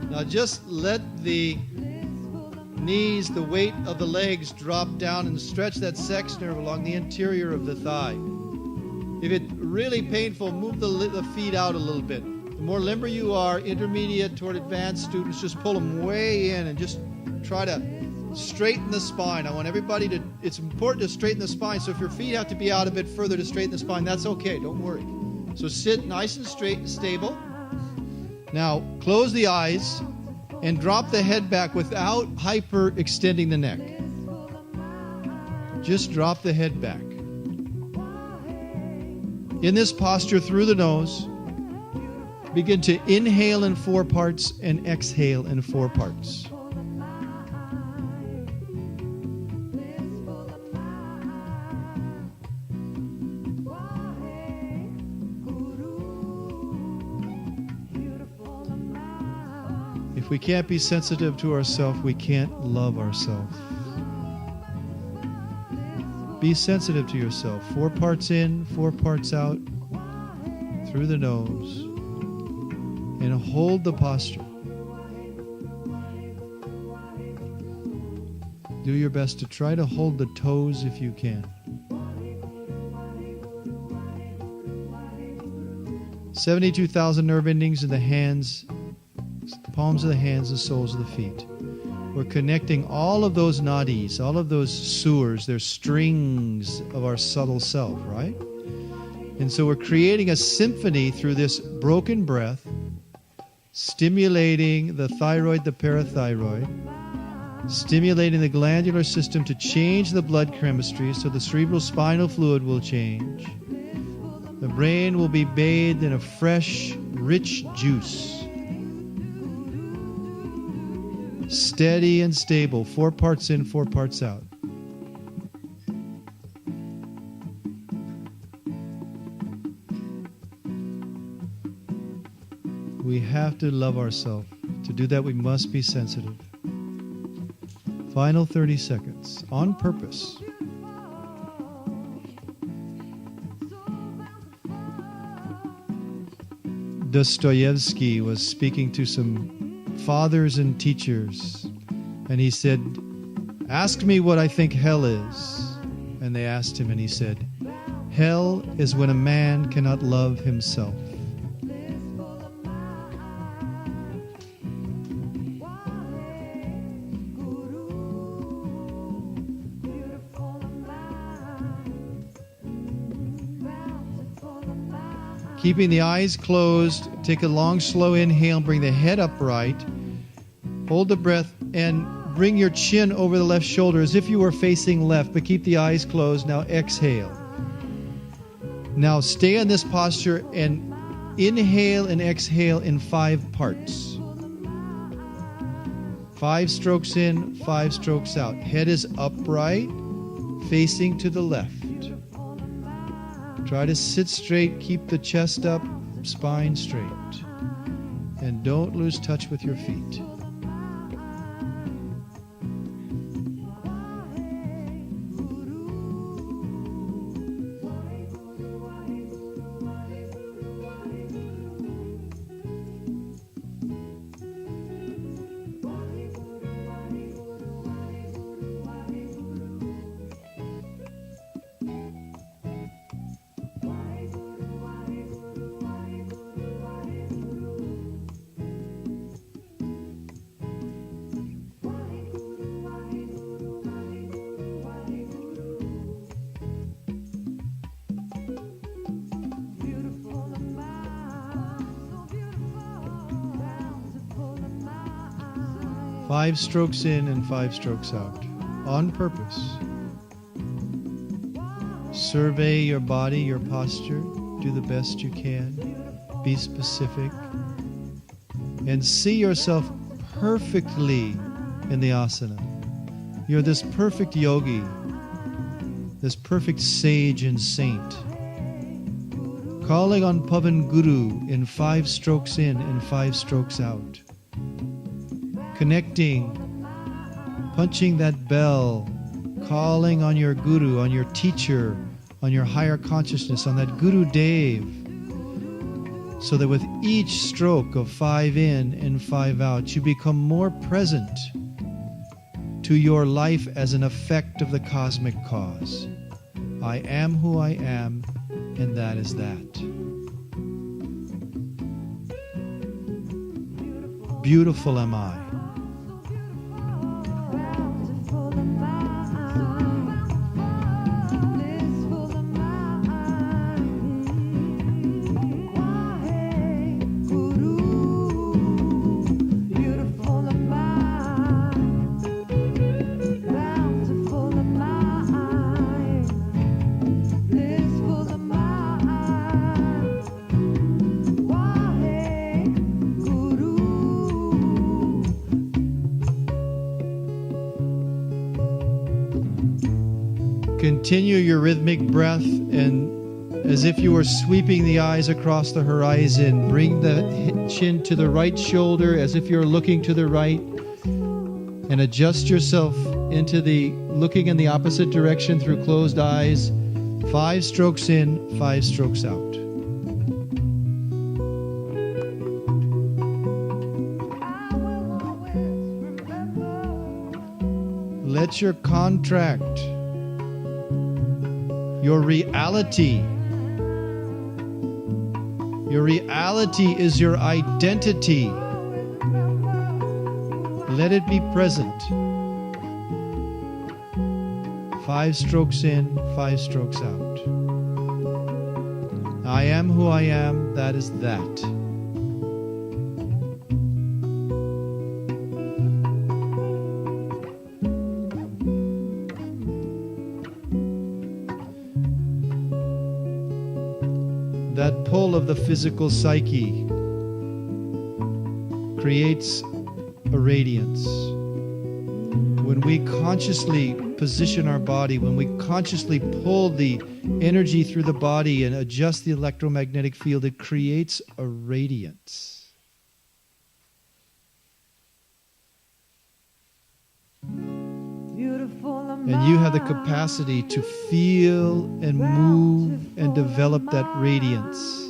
Now just let the knees, the weight of the legs drop down and stretch that sex nerve along the interior of the thigh. If it's really painful, move the feet out a little bit. The more limber you are, intermediate toward advanced students, just pull them way in and just try to straighten the spine. I want everybody to, it's important to straighten the spine. So if your feet have to be out a bit further to straighten the spine, that's okay. Don't worry. So sit nice and straight and stable. Now close the eyes and drop the head back without hyper extending the neck. Just drop the head back. In this posture, through the nose, begin to inhale in 4 parts and exhale in 4 parts. If we can't be sensitive to ourselves, we can't love ourselves. Be sensitive to yourself. 4 parts in, 4 parts out, through the nose. And hold the posture. Do your best to try to hold the toes if you can. 72,000 nerve endings in the hands, palms of the hands, and soles of the feet. We're connecting all of those nadis, all of those sewers, they're strings of our subtle self, right? And so we're creating a symphony through this broken breath, stimulating the thyroid, the parathyroid, stimulating the glandular system to change the blood chemistry so the cerebral spinal fluid will change. The brain will be bathed in a fresh, rich juice. Steady and stable, 4 parts in, 4 parts out. We have to love ourselves. To do that, we must be sensitive. Final 30 seconds. On purpose. Dostoevsky was speaking to some fathers and teachers, and he said, "Ask me what I think hell is." And they asked him, and he said, "Hell is when a man cannot love himself." Keeping the eyes closed, take a long, slow inhale, bring the head upright, hold the breath, and bring your chin over the left shoulder as if you were facing left, but keep the eyes closed. Now exhale. Now stay in this posture and inhale and exhale in 5 parts. 5 strokes in, 5 strokes out. Head is upright, facing to the left. Try to sit straight, keep the chest up, spine straight. And don't lose touch with your feet. Five strokes in and 5 strokes out, on purpose. Survey your body, your posture. Do the best you can. Be specific. And see yourself perfectly in the asana. You're this perfect yogi, this perfect sage and saint. Calling on Pavan Guru in 5 strokes in and 5 strokes out. Connecting, punching that bell, calling on your guru, on your teacher, on your higher consciousness, on that Guru Dev, so that with each stroke of 5 in and 5 out, you become more present to your life as an effect of the cosmic cause. I am who I am, and that is that. Beautiful am I. Continue your rhythmic breath, and as if you were sweeping the eyes across the horizon, bring the chin to the right shoulder as if you're looking to the right, and adjust yourself into the looking in the opposite direction through closed eyes. 5 strokes in, 5 strokes out. Let your contract, your reality is your identity. Let it be present. 5 strokes in, 5 strokes out. I am who I am, that is that. That pull of the physical psyche creates a radiance. When we consciously position our body, when we consciously pull the energy through the body and adjust the electromagnetic field, it creates a radiance. And you have the capacity to feel and move and develop that radiance.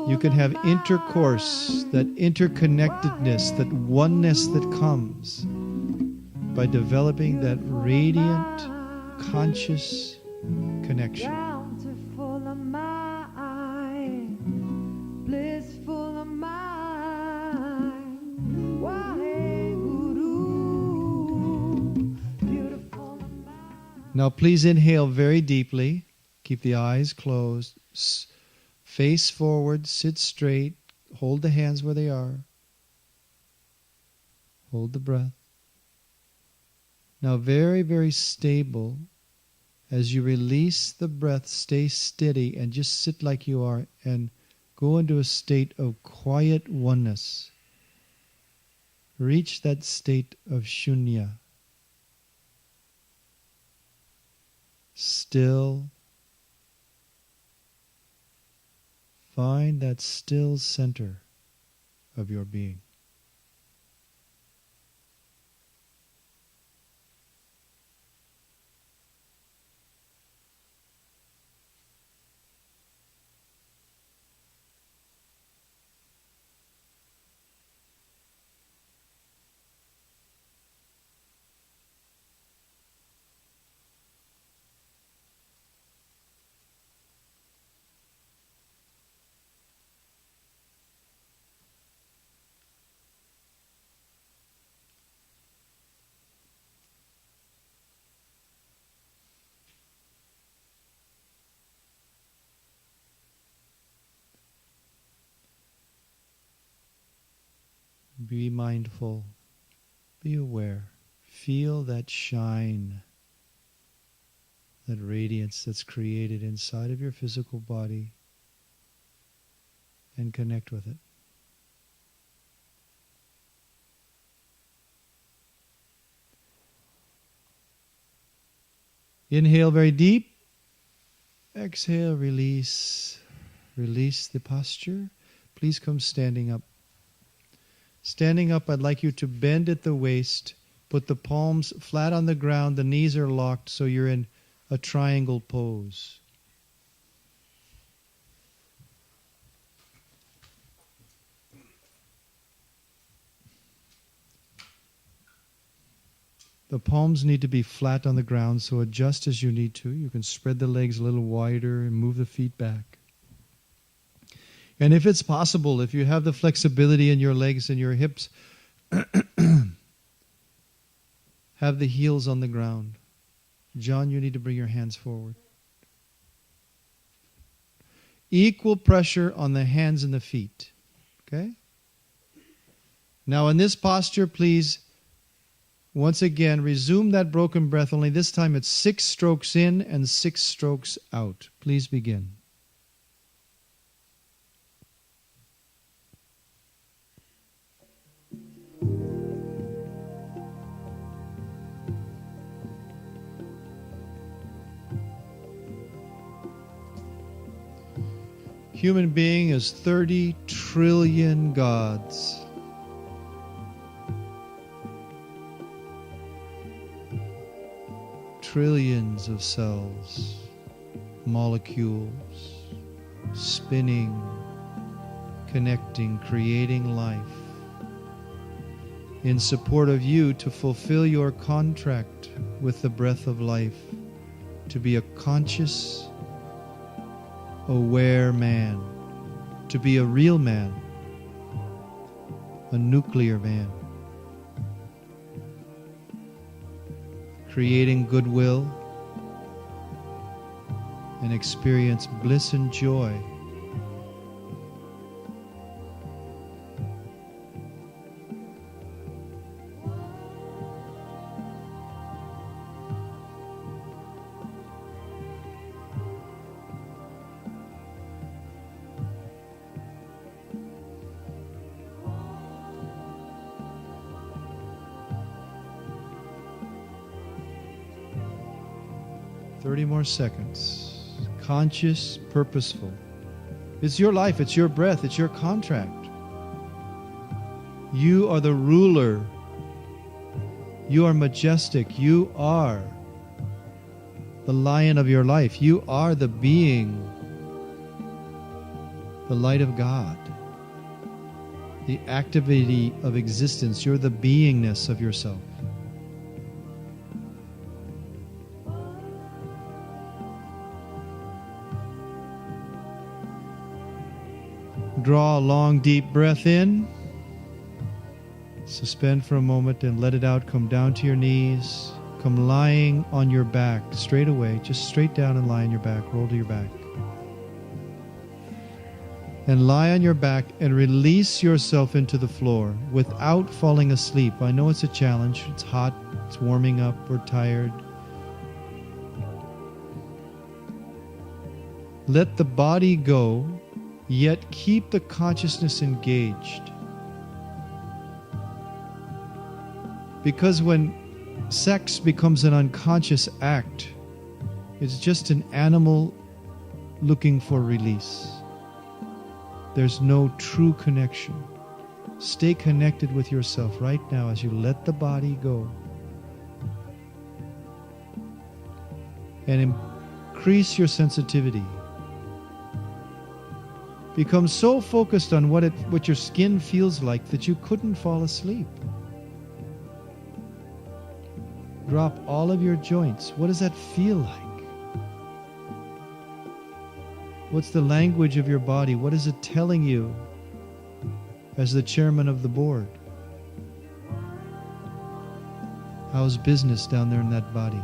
You can have intercourse, that interconnectedness, that oneness that comes by developing that radiant, conscious connection. Bountiful am I, blissful am I, Waheguru, beautiful am I. Now please inhale very deeply. Keep the eyes closed. Face forward, sit straight, hold the hands where they are. Hold the breath. Now very, very stable. As you release the breath, stay steady and just sit like you are and go into a state of quiet oneness. Reach that state of shunya. Still. Find that still center of your being. Be mindful, be aware, feel that shine, that radiance that's created inside of your physical body, and connect with it. Inhale very deep, exhale, release, release the posture. Please come standing up. Standing up, I'd like you to bend at the waist, put the palms flat on the ground, the knees are locked, so you're in a triangle pose. The palms need to be flat on the ground, so adjust as you need to. You can spread the legs a little wider and move the feet back. And if it's possible, if you have the flexibility in your legs and your hips, have the heels on the ground. John, you need to bring your hands forward. Equal pressure on the hands and the feet. Okay? Now in this posture, please, once again, resume that broken breath, only this time it's 6 strokes in and 6 strokes out. Please begin. Human being is 30 trillion gods. Trillions of cells, molecules, spinning, connecting, creating life in support of you to fulfill your contract with the breath of life, to be a conscious, aware man, to be a real man, a nuclear man, creating goodwill and experience bliss and joy. More seconds. Conscious, purposeful. It's your life, it's your breath, it's your contract. You are the ruler You are majestic. You are the lion of your life. You are the being, the light of God, the activity of existence. You're the beingness of yourself. Draw a long, deep breath in. Suspend for a moment and let it out. Come down to your knees. Come lying on your back straight away. Just straight down and lie on your back. Roll to your back. And lie on your back and release yourself into the floor without falling asleep. I know it's a challenge. It's hot. It's warming up. We're tired. Let the body go, yet keep the consciousness engaged. Because when sex becomes an unconscious act, it's just an animal looking for release. There's no true connection. Stay connected with yourself right now as you let the body go. And increase your sensitivity. Become so focused on what your skin feels like that you couldn't fall asleep. Drop all of your joints. What does that feel like? What's the language of your body? What is it telling you as the chairman of the board? How's business down there in that body?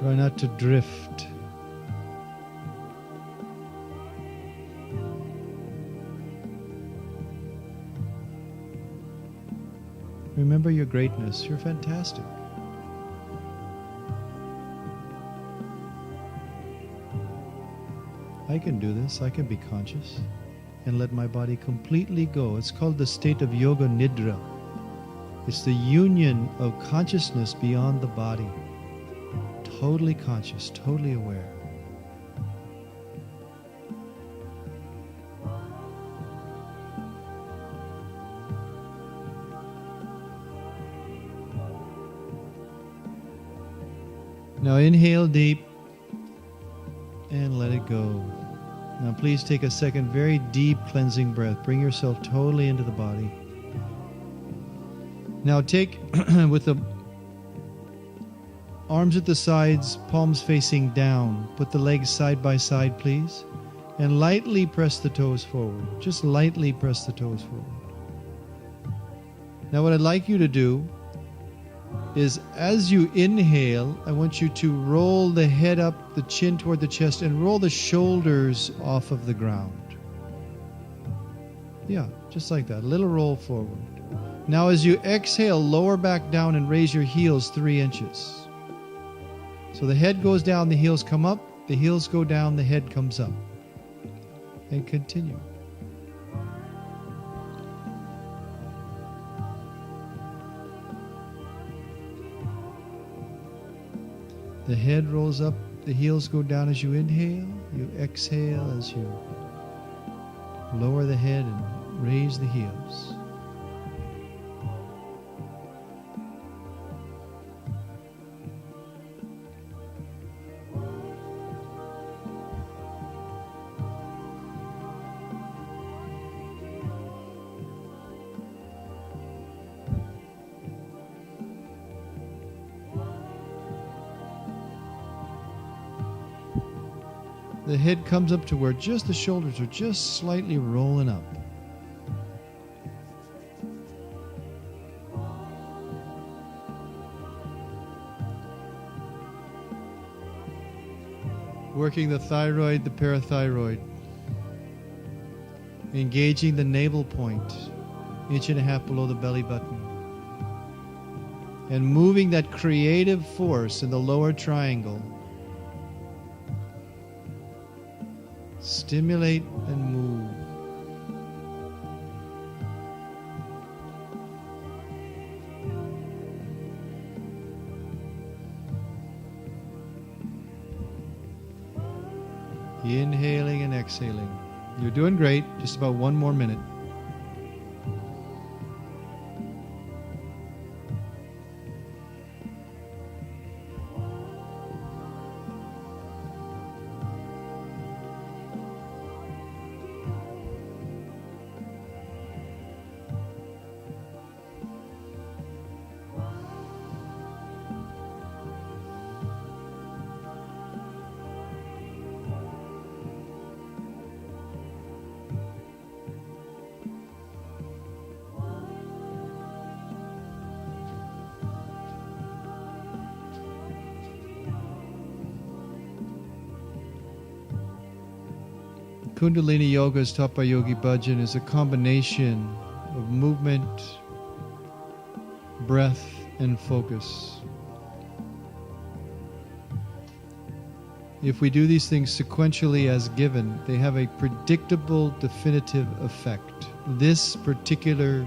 Try not to drift. Remember your greatness. You're fantastic. I can do this. I can be conscious and let my body completely go. It's called the state of Yoga Nidra. It's the union of consciousness beyond the body. Totally conscious, totally aware. Now inhale deep and let it go. Now please take a second very deep cleansing breath. Bring yourself totally into the body. Now take with the arms at the sides, palms facing down. Put the legs side by side, please. And lightly press the toes forward. Just lightly press the toes forward. Now what I'd like you to do is as you inhale, I want you to roll the head up, the chin toward the chest, and roll the shoulders off of the ground. Yeah, just like that. A little roll forward. Now as you exhale, lower back down and raise your heels 3 inches. So the head goes down, the heels come up, the heels go down, the head comes up. And continue. The head rolls up, the heels go down as you inhale, you exhale as you lower the head and raise the heels. the head comes up to where just the shoulders are just slightly rolling up. Working the thyroid, the parathyroid. Engaging the navel point, 1.5 inches below the belly button. And moving that creative force in the lower triangle. Stimulate and move. Inhaling and exhaling. You're doing great. Just about one more minute. Kundalini Yoga, as taught by Yogi Bhajan, is a combination of movement, breath, and focus. If we do these things sequentially as given, they have a predictable, definitive effect. This particular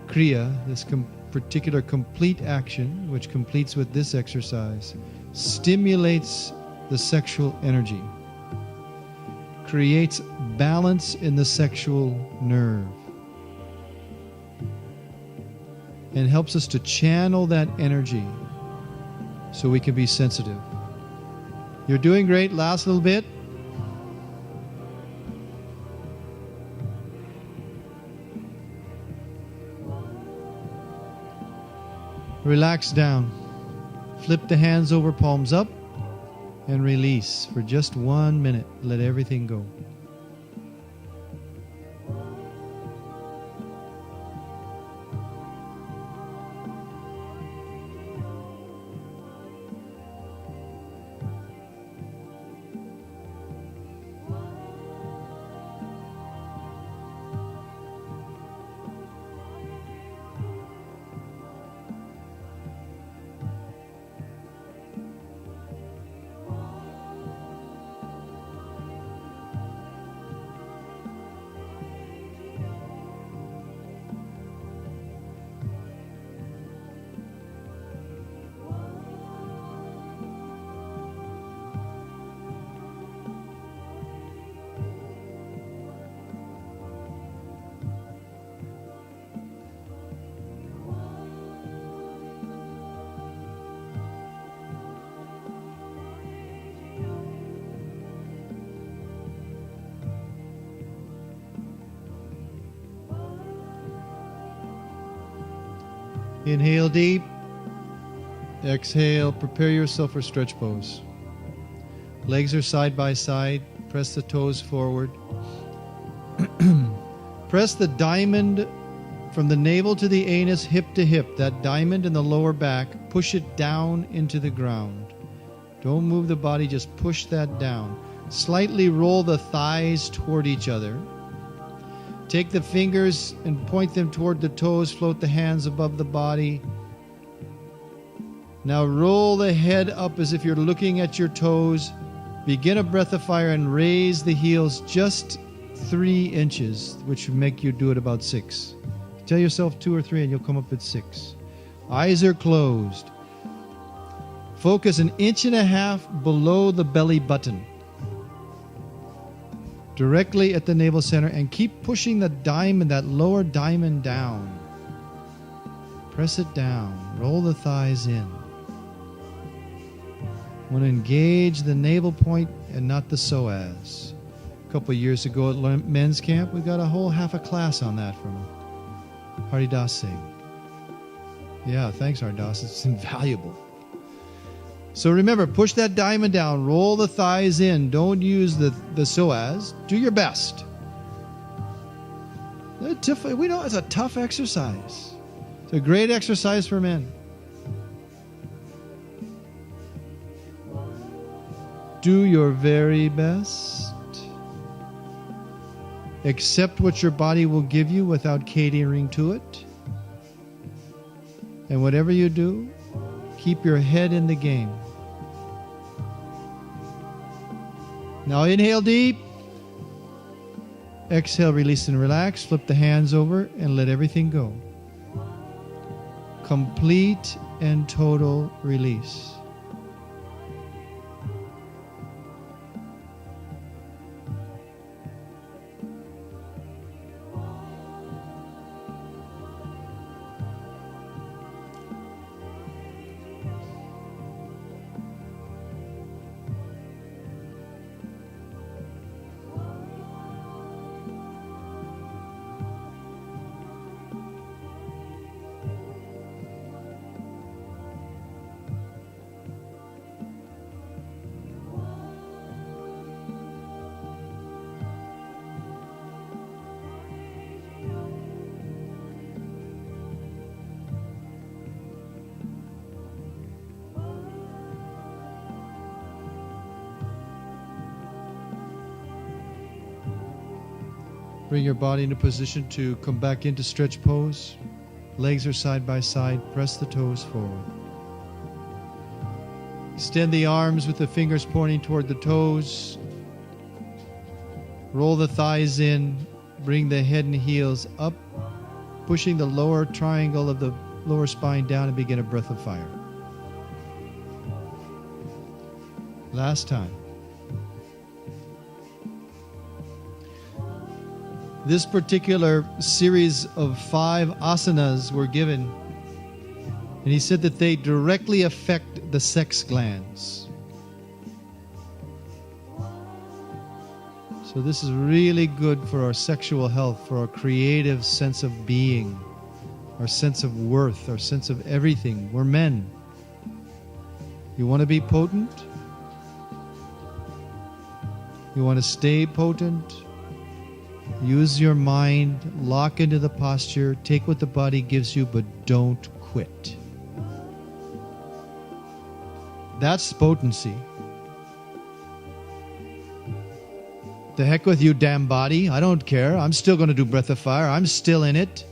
kriya, this particular complete action, which completes with this exercise, stimulates the sexual energy, creates balance in the sexual nerve, and helps us to channel that energy so we can be sensitive. You're doing great. Last little bit. Relax down. Flip the hands over, palms up. And release for just 1 minute. Let everything go. Inhale deep. Exhale. Prepare yourself for stretch pose. Legs are side by side. Press the toes forward. Press the diamond from the navel to the anus, hip to hip. That diamond in the lower back, push it down into the ground. Don't move the body, just push that down. Slightly roll the thighs toward each other. Take the fingers and point them toward the toes. Float the hands above the body. Now roll the head up as if you're looking at your toes. Begin a breath of fire and raise the heels just 3 inches, which would make you do it about 6. Tell yourself 2 or 3 and you'll come up at 6. Eyes are closed. Focus 1.5 inches below the belly button, directly at the navel center, and keep pushing the diamond, that lower diamond, down. Press it down. Roll the thighs in. Want to engage the navel point and not the psoas. A couple of years ago at men's camp, we got a whole half a class on that from Haridas Singh. Yeah, thanks Haridas. It's invaluable. So remember, push that diamond down, roll the thighs in. Don't use the psoas. Do your best. We know it's a tough exercise. It's a great exercise for men. Do your very best. Accept what your body will give you without catering to it. And whatever you do, keep your head in the game. Now inhale deep. Exhale, release and relax. Flip the hands over and let everything go. Complete and total release. Bring your body into position to come back into stretch pose. Legs are side by side. Press the toes forward. Extend the arms with the fingers pointing toward the toes. Roll the thighs in. Bring the head and heels up, pushing the lower triangle of the lower spine down, and begin a breath of fire. Last time. This particular series of 5 asanas were given, and he said that they directly affect the sex glands. So this is really good for our sexual health, for our creative sense of being, our sense of worth, our sense of everything. We're men. You want to be potent? You want to stay potent? Use your mind, lock into the posture, take what the body gives you, but don't quit. That's potency. The heck with you, damn body. I don't care. I'm still going to do breath of fire. I'm still in it.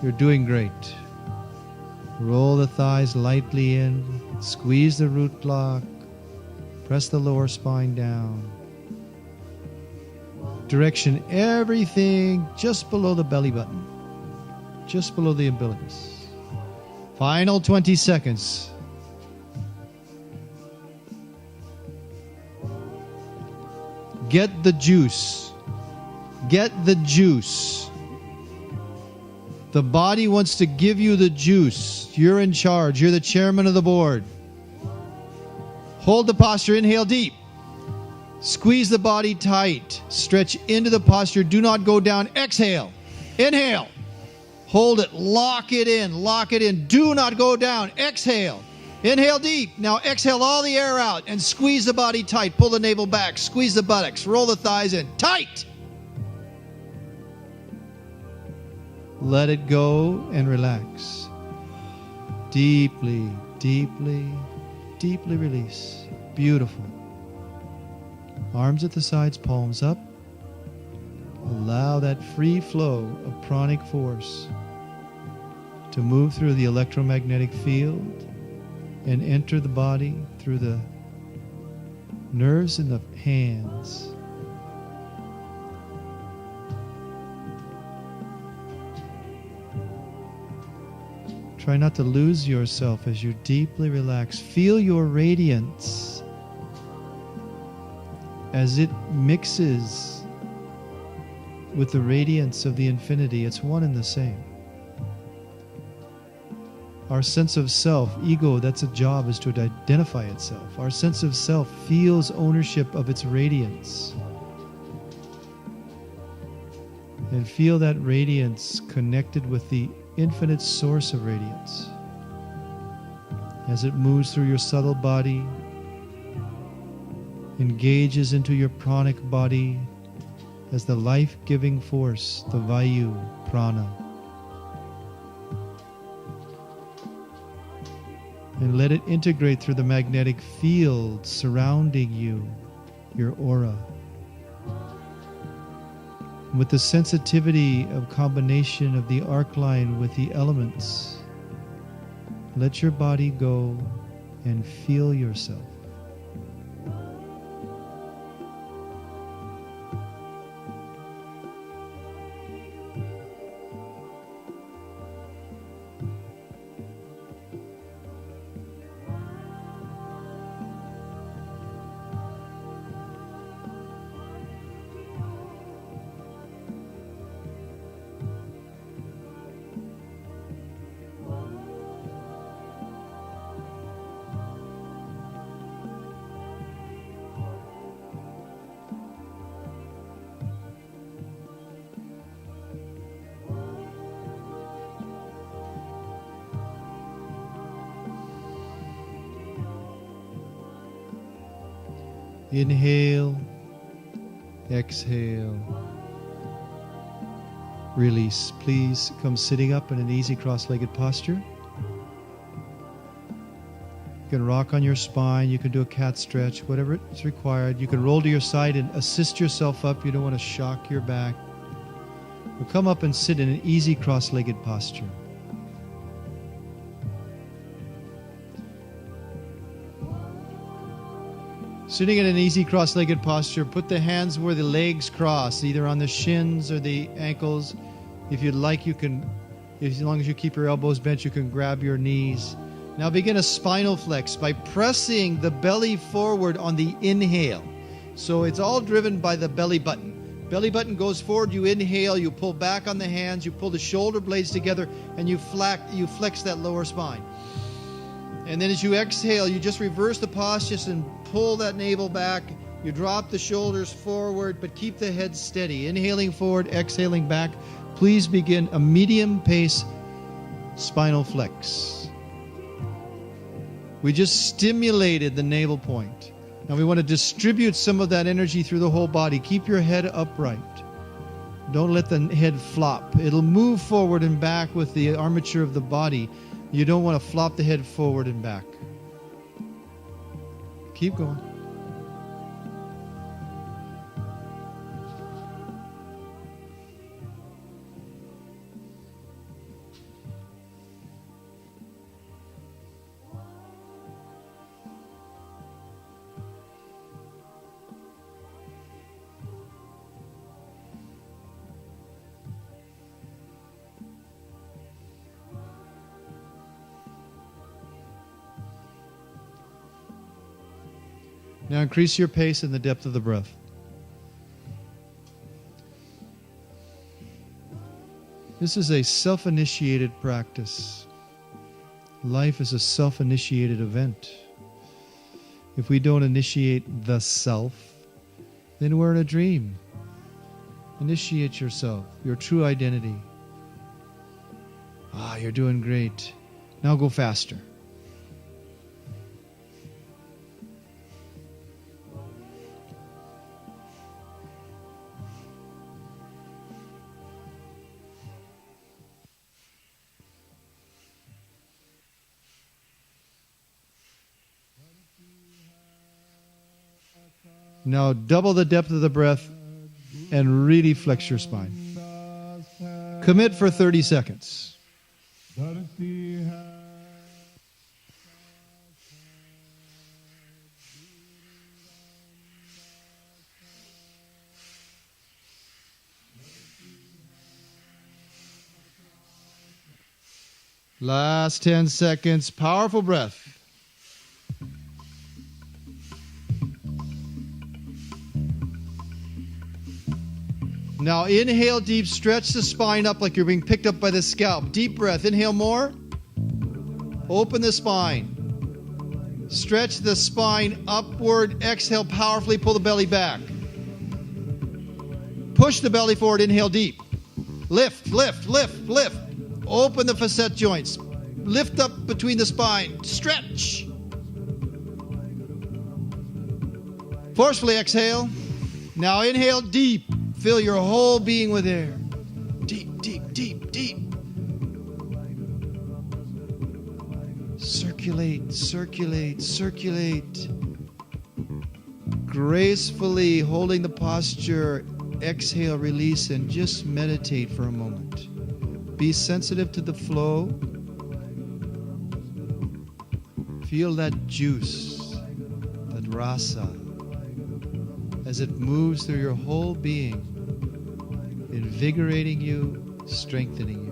You're doing great. Roll the thighs lightly in. Squeeze the root block. Press the lower spine down. Direction everything just below the belly button, just below the umbilicus. Final 20 seconds. Get the juice. Get the juice. The body wants to give you the juice. You're in charge. You're the chairman of the board. Hold the posture. Inhale deep. Squeeze the body tight. Stretch into the posture. Do not go down. Exhale. Inhale. Hold it. Lock it in. Lock it in. Do not go down. Exhale. Inhale deep. Now exhale all the air out and squeeze the body tight. Pull the navel back. Squeeze the buttocks. Roll the thighs in. Tight. Let it go and relax. Deeply, deeply, deeply release. Beautiful. Arms at the sides, palms up. Allow that free flow of pranic force to move through the electromagnetic field and enter the body through the nerves in the hands. Try not to lose yourself as you deeply relax. Feel your radiance as it mixes with the radiance of the infinity. It's one and the same. Our sense of self, ego, that's a job, is to identify itself. Our sense of self feels ownership of its radiance. And feel that radiance connected with the infinite source of radiance. as it moves through your subtle body, engages into your pranic body as the life-giving force, the Vayu prana. And let it integrate through the magnetic field surrounding you, your aura. With the sensitivity of combination of the arc line with the elements, let your body go and feel yourself. Inhale, exhale, release. Please come sitting up in an easy cross-legged posture. You can rock on your spine, you can do a cat stretch, whatever is required. You can roll to your side and assist yourself up. You don't want to shock your back. But come up and sit in an easy cross-legged posture. Sitting in an easy cross-legged posture, put the hands where the legs cross, either on the shins or the ankles. If you'd like, you can, as long as you keep your elbows bent, you can grab your knees. Now begin a spinal flex by pressing the belly forward on the inhale. So it's all driven by the belly button. Belly button goes forward, you inhale, you pull back on the hands, you pull the shoulder blades together, and you flex that lower spine. And then as you exhale, you just reverse the posture and pull that navel back. You drop the shoulders forward, but keep the head steady. Inhaling forward, exhaling back. Please begin a medium pace spinal flex. We just stimulated the navel point. Now we want to distribute some of that energy through the whole body. Keep your head upright. Don't let the head flop. It'll move forward and back with the armature of the body. You don't want to flop the head forward and back. Keep going. Now increase your pace and the depth of the breath. This is a self-initiated practice. Life is a self-initiated event. If we don't initiate the self, then we're in a dream. Initiate yourself, your true identity. You're doing great. Now go faster. Now double the depth of the breath and really flex your spine. Commit for 30 seconds. Last 10 seconds. Powerful breath. Now inhale deep, stretch the spine up like you're being picked up by the scalp. Deep breath, inhale more. Open the spine. Stretch the spine upward, exhale powerfully, pull the belly back. Push the belly forward, inhale deep. Lift, lift, lift, lift. Open the facet joints. lift up between the spine. Stretch. Forcefully exhale. Now inhale deep. Fill your whole being with air. Deep, deep, deep, deep. Circulate, circulate, circulate. Gracefully holding the posture. Exhale, release, and just meditate for a moment. Be sensitive to the flow. Feel that juice, that rasa, as it moves through your whole being, invigorating you, strengthening you.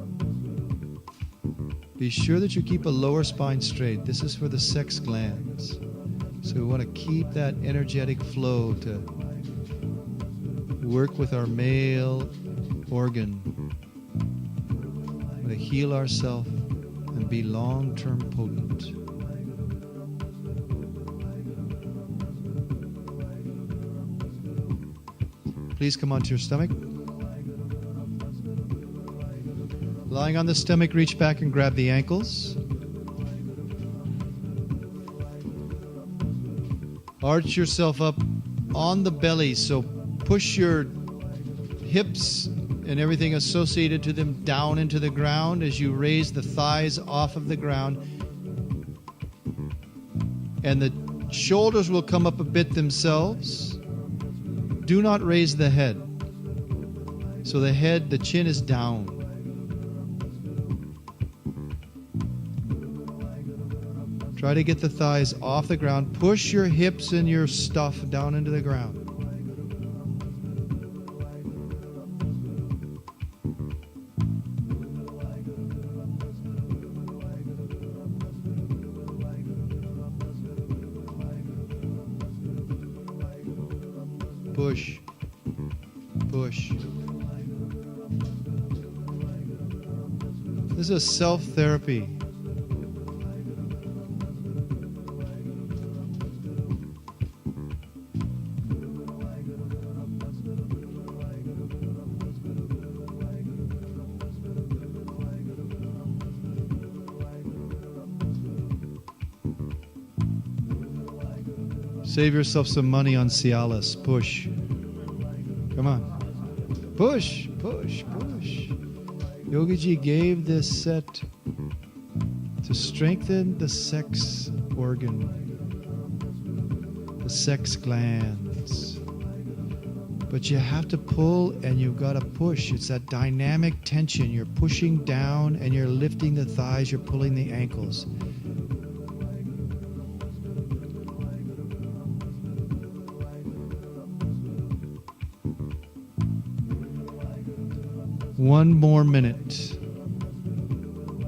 Be sure that you keep a lower spine straight. This is for the sex glands. So we want to keep that energetic flow to work with our male organ. We want to heal ourselves and be long-term potent. Please come onto your stomach. Lying on the stomach, reach back and grab the ankles. Arch yourself up on the belly, so push your hips and everything associated to them down into the ground as you raise the thighs off of the ground. And the shoulders will come up a bit themselves. Do not raise the head. So the chin is down. Try to get the thighs off the ground. Push your hips and your stuff down into the ground. Push. Push. This is self-therapy. Save yourself some money on Cialis. Push. Come on. Push, push, push. Yogiji gave this set to strengthen the sex organ, the sex glands. But you have to pull and you've got to push. It's that dynamic tension. You're pushing down and you're lifting the thighs, you're pulling the ankles. One more minute.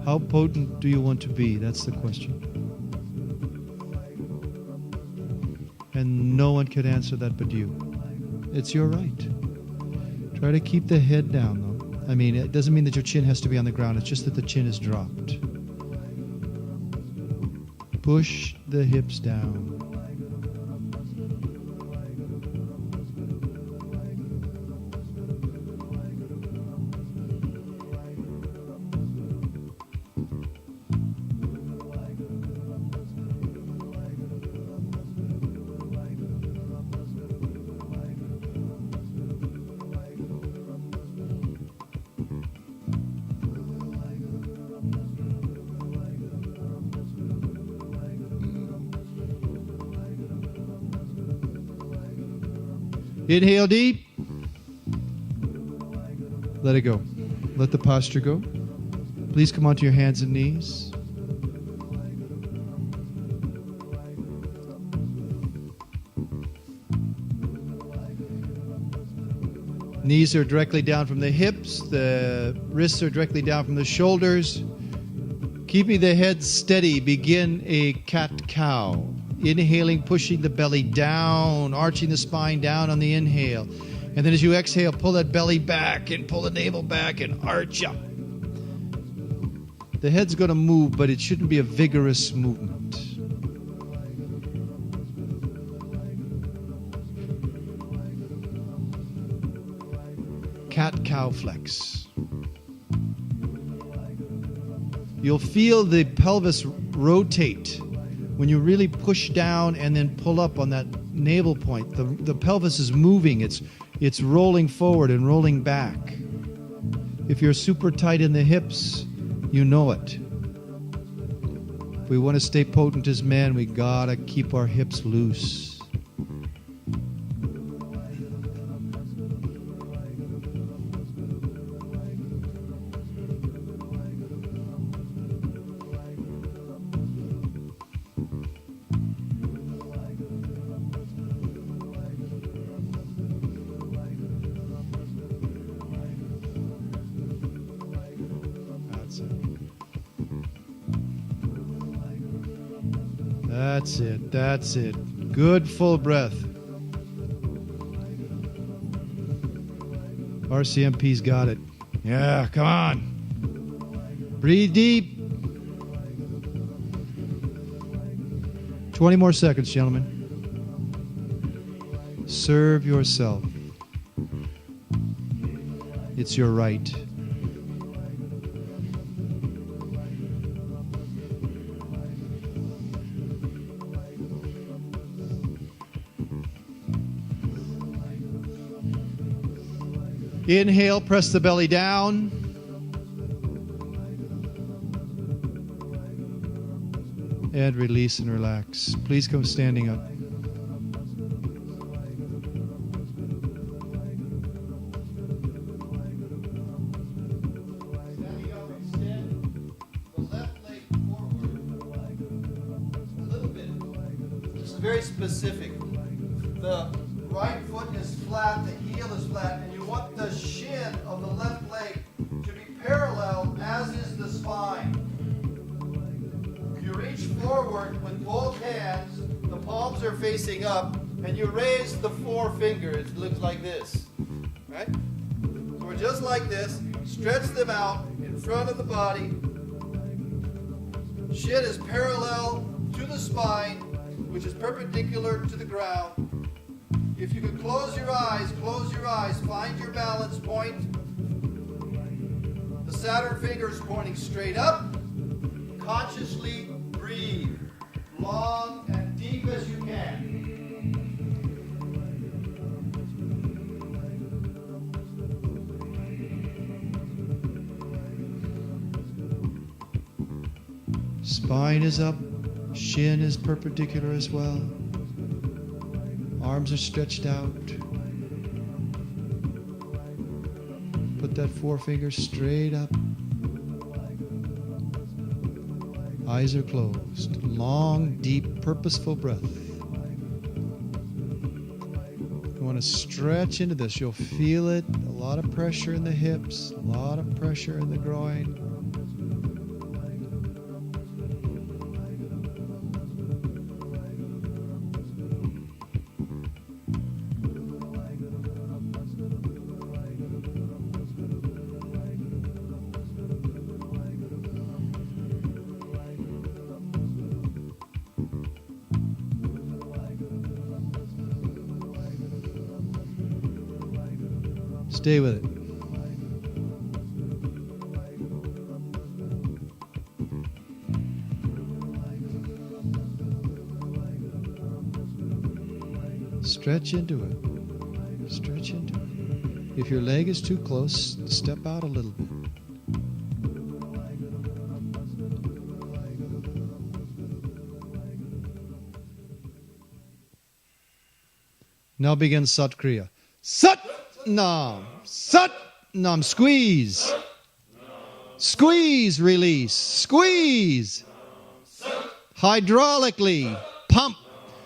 How potent do you want to be? That's the question. And no one could answer that but you. It's your right. Try to keep the head down, though. I mean, it doesn't mean that your chin has to be on the ground. It's just that the chin is dropped. Push the hips down. Inhale deep. Let it go. Let the posture go. Please come onto your hands and knees. Knees are directly down from the hips. The wrists are directly down from the shoulders. Keeping the head steady, begin a cat-cow. Inhaling, pushing the belly down, arching the spine down on the inhale. And then as you exhale, pull that belly back and pull the navel back and arch up. The head's going to move, but it shouldn't be a vigorous movement. Cat-cow flex. You'll feel the pelvis rotate when you really push down and then pull up on that navel point. The pelvis is moving. It's rolling forward and rolling back. If you're super tight in the hips, you know it. If we want to stay potent as men, we gotta keep our hips loose. That's it. Good full breath. RCMP's got it. Yeah, come on. Breathe deep. 20 more seconds, gentlemen. Serve yourself. It's your right. Inhale, press the belly down. And release and relax. Please come standing up. Standing up, extend the left leg forward a little bit. Just very specific. The right foot is flat, the heel is flat, and you want the shin of the left leg to be parallel, as is the spine. You reach forward with both hands, the palms are facing up, and you raise the forefinger. It looks like this, right? So we're just like this, stretch them out in front of the body. Shin is parallel to the spine, which is perpendicular to the ground. If you can close your eyes, find your balance point. The Saturn finger is pointing straight up. Consciously breathe, long and deep as you can. Spine is up, shin is perpendicular as well. Arms are stretched out. Put that forefinger straight up. Eyes are closed. Long, deep, purposeful breath. You want to stretch into this. You'll feel it. A lot of pressure in the hips, a lot of pressure in the groin. Stay with it. Stretch into it. Stretch into it. If your leg is too close, step out a little bit. Now begin Sat Kriya. Sat Nam. Sat Nam. Squeeze. Squeeze, release. Squeeze. Hydraulically pump.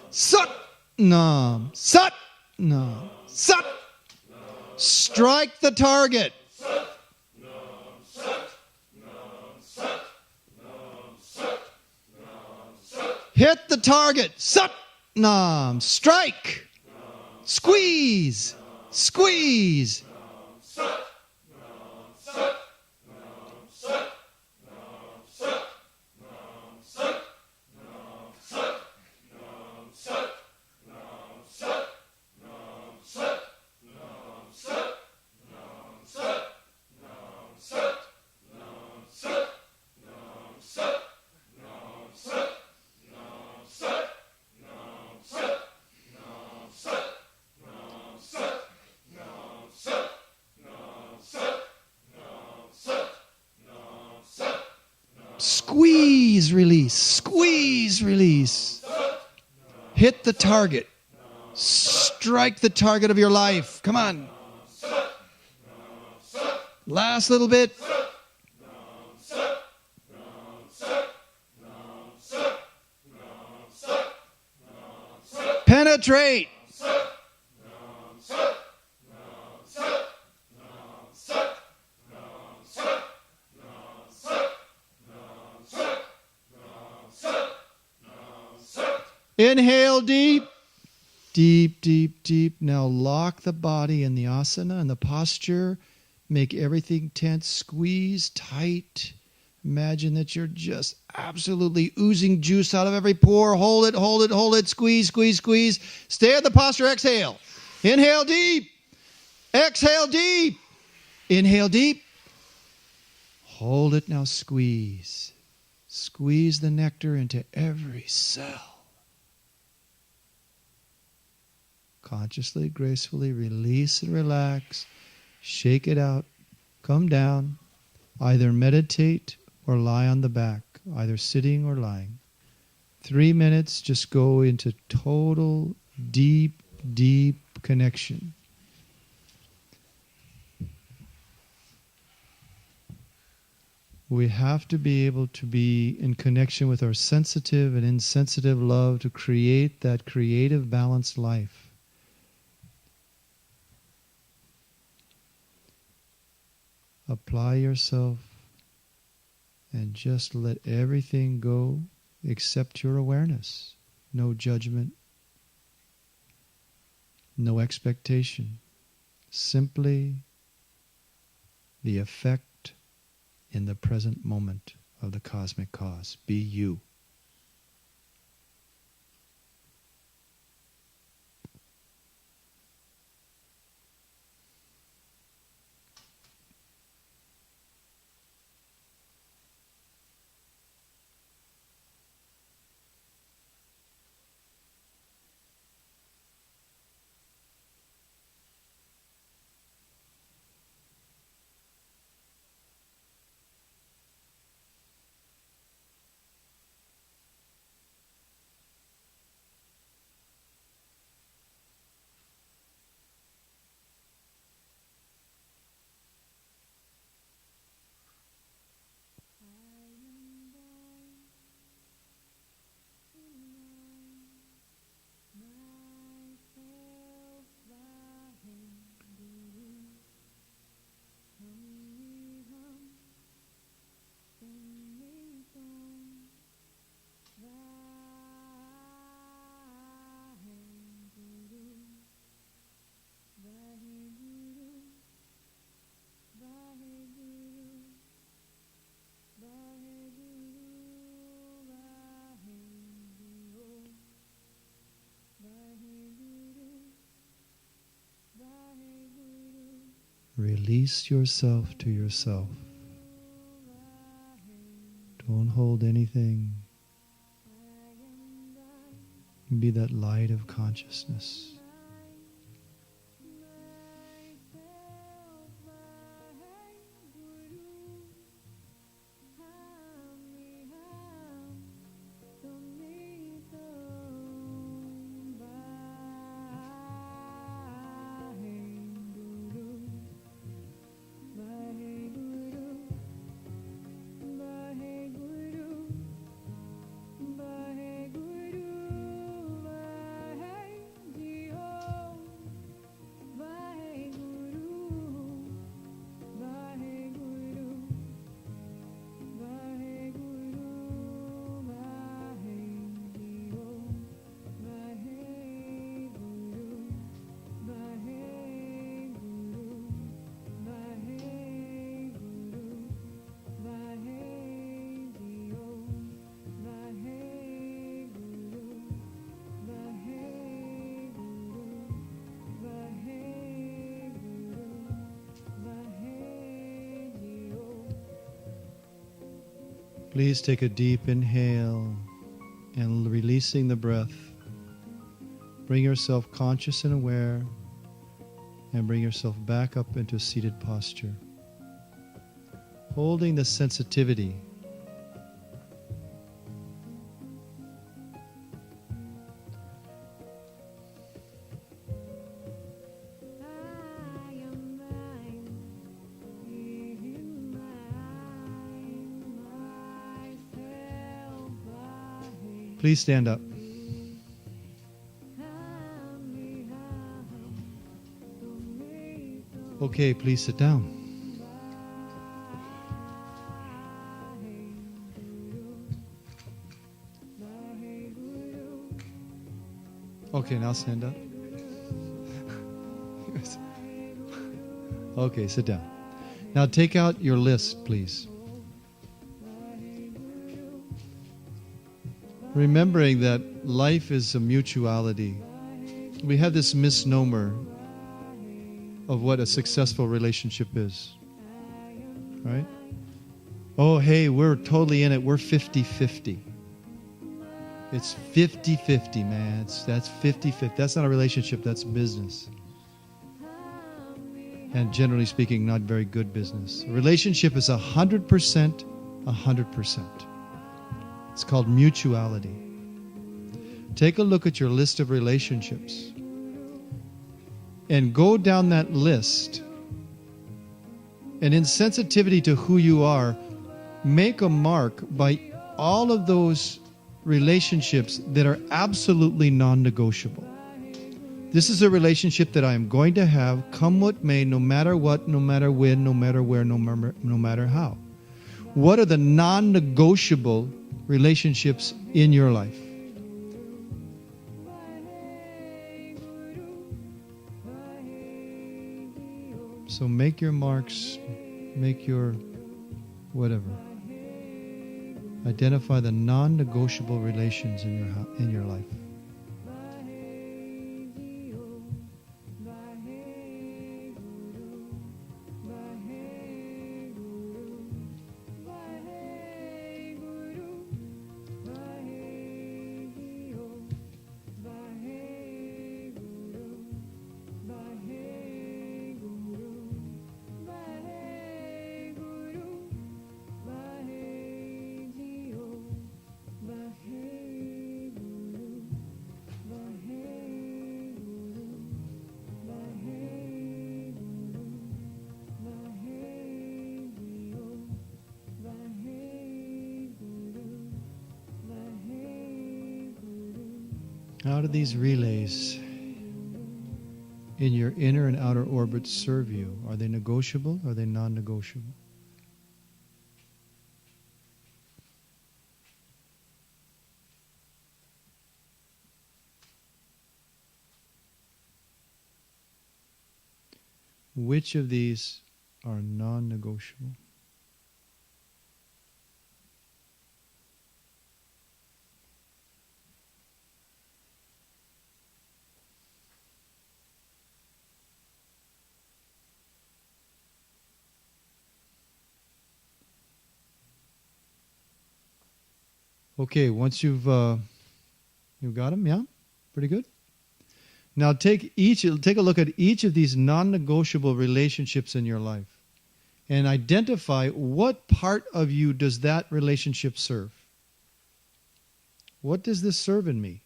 Sat Nam. Sat Nam. Sat. Strike the target. Hit the target. Sat Nam. Strike. Squeeze. Squeeze. Squeeze, release. Squeeze, release. Hit the target. Strike the target of your life. Come on. Last little bit. Penetrate. Inhale deep. Deep, deep, deep. Now lock the body in the asana and the posture. Make everything tense. Squeeze tight. Imagine that you're just absolutely oozing juice out of every pore. Hold it, hold it, hold it. Squeeze, squeeze, squeeze. Stay at the posture. Exhale. Inhale deep. Exhale deep. Inhale deep. Hold it now. Squeeze. Squeeze the nectar into every cell. Consciously, gracefully release and relax. Shake it out. Come down. Either meditate or lie on the back, either sitting or lying. 3 minutes, just go into total, deep, deep connection. We have to be able to be in connection with our sensitive and insensitive love to create that creative, balanced life. Apply yourself and just let everything go except your awareness. No judgment, no expectation. Simply the effect in the present moment of the cosmic cause. Be you. Release yourself to yourself. Don't hold anything. Be that light of consciousness. Please take a deep inhale and releasing the breath. Bring yourself conscious and aware and bring yourself back up into a seated posture. Holding the sensitivity Please stand up. Okay, please sit down. Okay, now stand up. Okay, sit down. Now take out your list, please. Remembering that life is a mutuality. We have this misnomer of what a successful relationship is. Right? Oh, hey, we're totally in it. We're 50-50. It's 50-50, man. That's 50-50. That's not a relationship. That's business. And generally speaking, not very good business. A relationship is 100%, 100%. It's called mutuality. Take a look at your list of relationships and go down that list, and in sensitivity to who you are, make a mark by all of those relationships that are absolutely non-negotiable. This is a relationship that I am going to have, come what may, no matter what, no matter when, no matter where, no matter how. What are the non-negotiable relationships in your life? So make your marks, make your whatever. Identify the non-negotiable relations in your life. How do these relays in your inner and outer orbits serve you? Are they negotiable? Are they non-negotiable? Which of these are non-negotiable? Okay, once you've got them, yeah? Pretty good? Now take a look at each of these non-negotiable relationships in your life and identify what part of you does that relationship serve. What does this serve in me?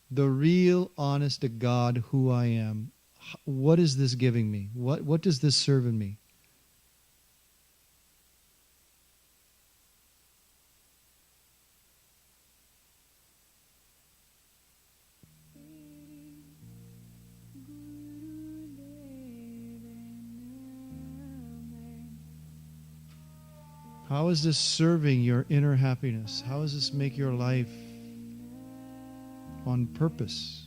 The real, honest to God who I am. What is this giving me? What does this serve in me? How is this serving your inner happiness? How does this make your life on purpose?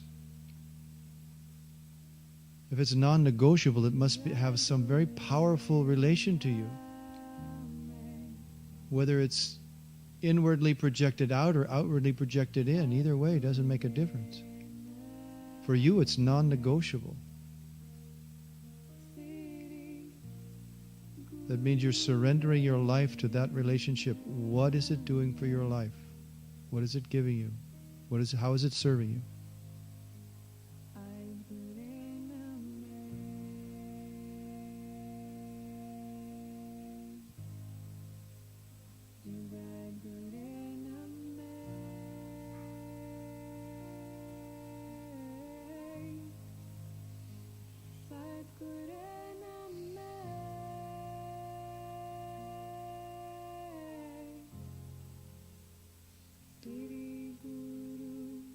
If it's non-negotiable, it must have some very powerful relation to you. Whether it's inwardly projected out or outwardly projected in, either way, it doesn't make a difference. For you, it's non-negotiable. That means you're surrendering your life to that relationship. What is it doing for your life? What is it giving you? How is it serving you?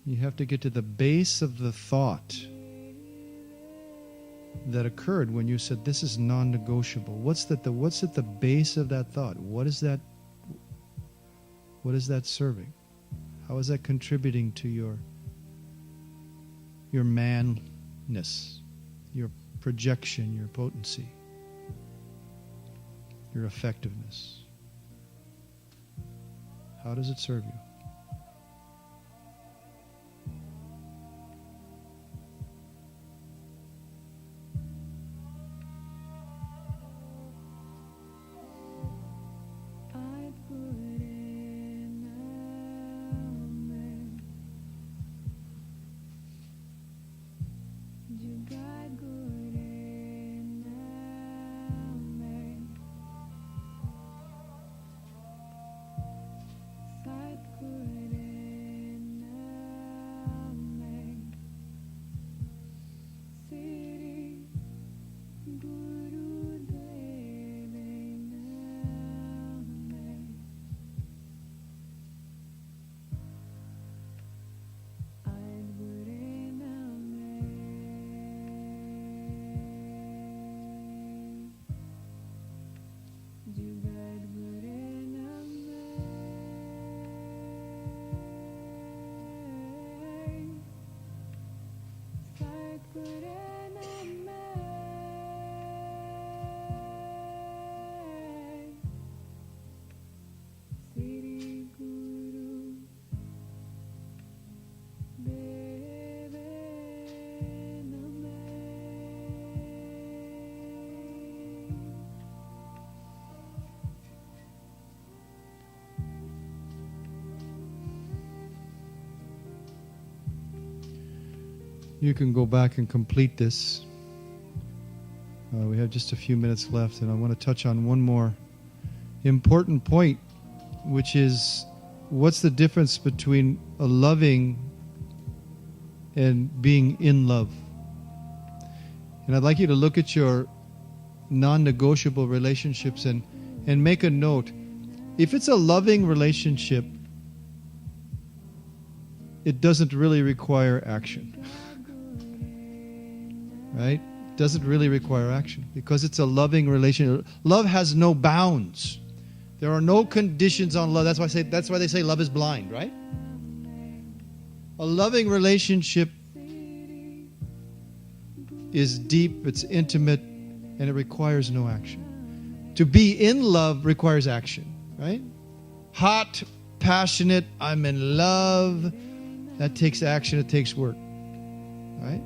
You have to get to the base of the thought that occurred when you said this is non-negotiable. What's at the base of that thought? What is that serving? How is that contributing to your manness, your projection, your potency, your effectiveness? How does it serve you? You can go back and complete this. We have just a few minutes left, and I want to touch on one more important point, which is what's the difference between a loving and being in love? And I'd like you to look at your non-negotiable relationships and make a note. If it's a loving relationship, it doesn't really require action. Right? Doesn't really require action because it's a loving relationship. Love has no bounds. There are no conditions on love. That's why they say love is blind, right? A loving relationship is deep, it's intimate, and it requires no action. To be in love requires action, right? Hot, passionate, I'm in love. That takes action, it takes work, right?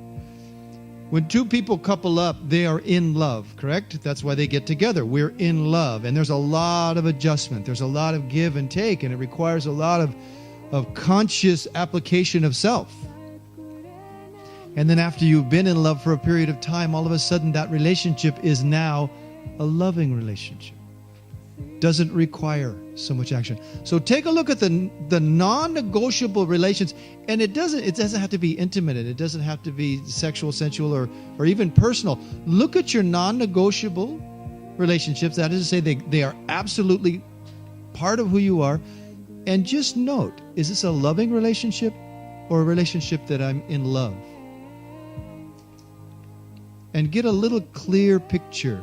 When two people couple up, they are in love, correct? That's why they get together. We're in love. And there's a lot of adjustment. There's a lot of give and take, and it requires a lot of conscious application of self. And then after you've been in love for a period of time, all of a sudden that relationship is now a loving relationship. Doesn't require so much action. So take a look at the non-negotiable relations, and it doesn't have to be intimate, it doesn't have to be sexual, sensual, or even personal. Look at your non-negotiable relationships. That is to say, they are absolutely part of who you are. And just note, is this a loving relationship or a relationship that I'm in love? And get a little clear picture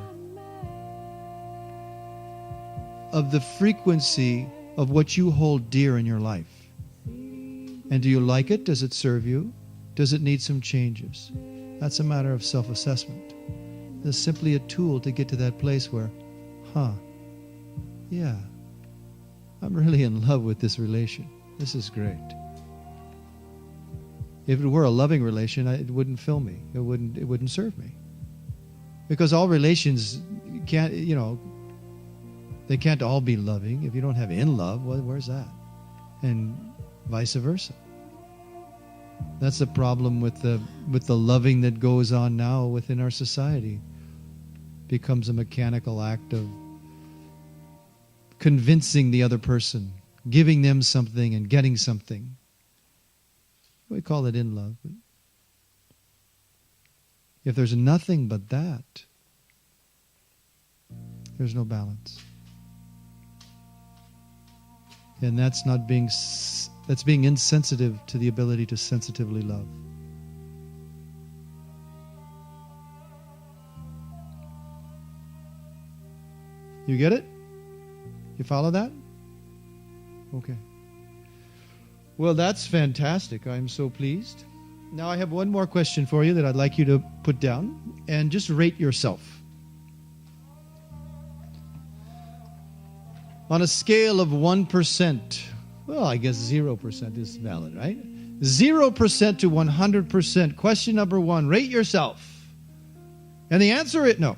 of the frequency of what you hold dear in your life. And do you like it? Does it serve you? Does it need some changes? That's a matter of self-assessment. It's simply a tool to get to that place where, yeah, I'm really in love with this relation. This is great. If it were a loving relation, it wouldn't fill me. It wouldn't serve me. Because all relations can't, they can't all be loving. If you don't have in love, where's that? And vice versa. That's the problem with the loving that goes on now within our society. Becomes a mechanical act of convincing the other person, giving them something and getting something. We call it in love. But if there's nothing but that, there's no balance. And that's not being That's being insensitive to the ability to sensitively love. You get it? You follow that? Okay. Well, that's fantastic. I'm so pleased. Now I have one more question for you that I'd like you to put down and just rate yourself. On a scale of 1%, well, I guess 0% is valid, right? 0% to 100%. Question number 1, rate yourself. And the answer is no.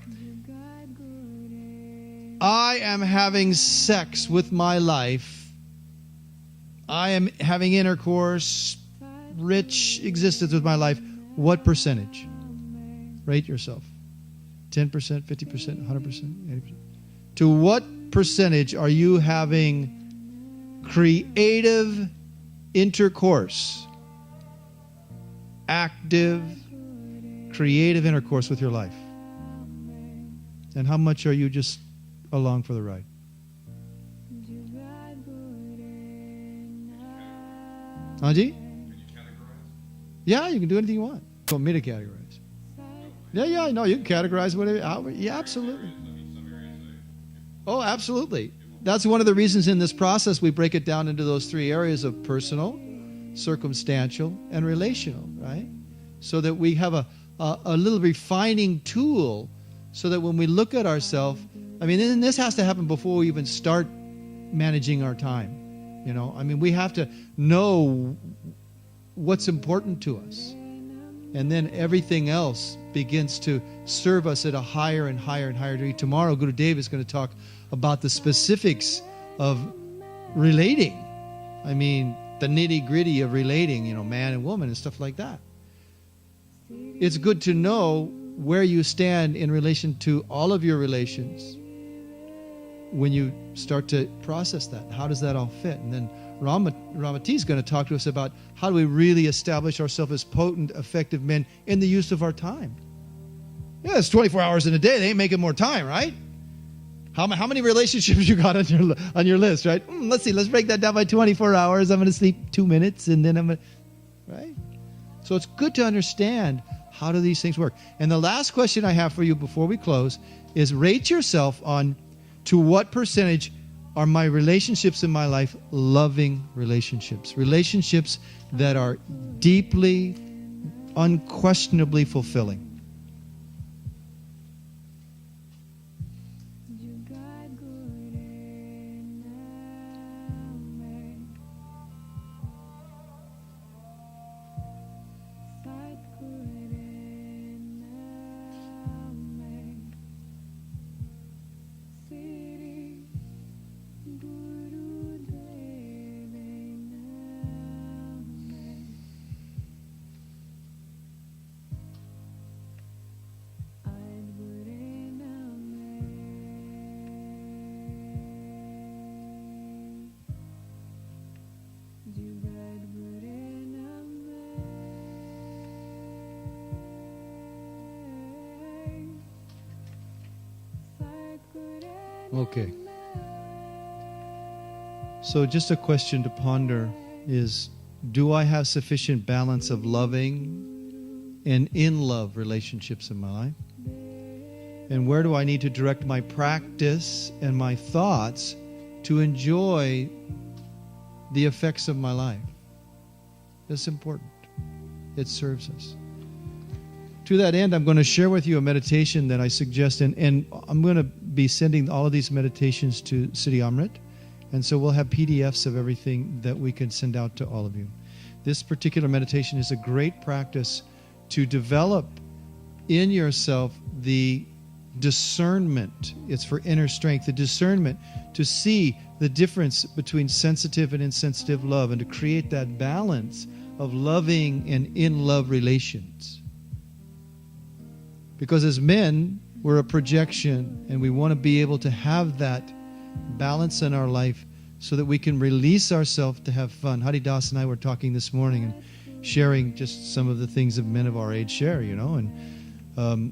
I am having sex with my life. I am having intercourse, rich existence with my life. What percentage? Rate yourself. 10%, 50%, 100%, 80%. To what percentage are you having creative intercourse? Active, creative intercourse with your life? And how much are you just along for the ride? Anji? Yeah, you can do anything you want. You want me to categorize? Yeah, I know. You can categorize whatever. Yeah, absolutely. Oh, absolutely. That's one of the reasons in this process we break it down into those 3 areas of personal, circumstantial, and relational, right? So that we have a little refining tool so that when we look at ourselves, I mean, and this has to happen before we even start managing our time. You know, I mean, we have to know what's important to us. And then everything else begins to serve us at a higher and higher and higher degree. Tomorrow, Guru Dev is going to talk about the specifics of relating. I mean, the nitty-gritty of relating, you know, man and woman and stuff like that. It's good to know where you stand in relation to all of your relations when you start to process that. How does that all fit? And then Ramati is going to talk to us about how do we really establish ourselves as potent, effective men in the use of our time. Yeah, it's 24 hours in a day. They ain't making more time, right? How many relationships you got on your list, right? Let's see. Let's break that down by 24 hours. I'm going to sleep 2 minutes, and then I'm going to... Right? So it's good to understand how do these things work. And the last question I have for you before we close is rate yourself on to what percentage are my relationships in my life loving relationships? Relationships that are deeply, unquestionably fulfilling. Okay. So just a question to ponder is, do I have sufficient balance of loving and in love relationships in my life? And where do I need to direct my practice and my thoughts to enjoy the effects of my life? That's important. It serves us. To that end, I'm going to share with you a meditation that I suggest, and I'm going to be sending all of these meditations to Siddhi Amrit, and so we'll have PDFs of everything that we can send out to all of you. This particular meditation is a great practice to develop in yourself the discernment. It's for inner strength, the discernment to see the difference between sensitive and insensitive love, and to create that balance of loving and in love relations. Because as men, we're a projection, and we want to be able to have that balance in our life so that we can release ourselves to have fun. Hari Das and I were talking this morning and sharing just some of the things that men of our age share, you know. And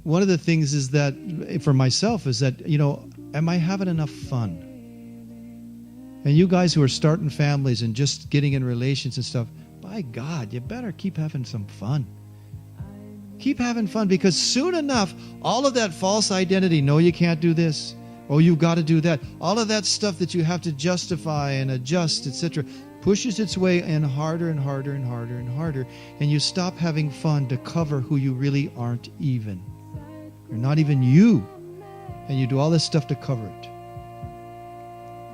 one of the things is that, for myself, is that, you know, am I having enough fun? And you guys who are starting families and just getting in relations and stuff, by God, you better keep having some fun. Keep having fun, because soon enough, all of that false identity, no, you can't do this, oh, you've got to do that, all of that stuff that you have to justify and adjust, etc., pushes its way in harder and harder and harder and harder, and you stop having fun to cover who you really aren't even. You're not even you, and you do all this stuff to cover it.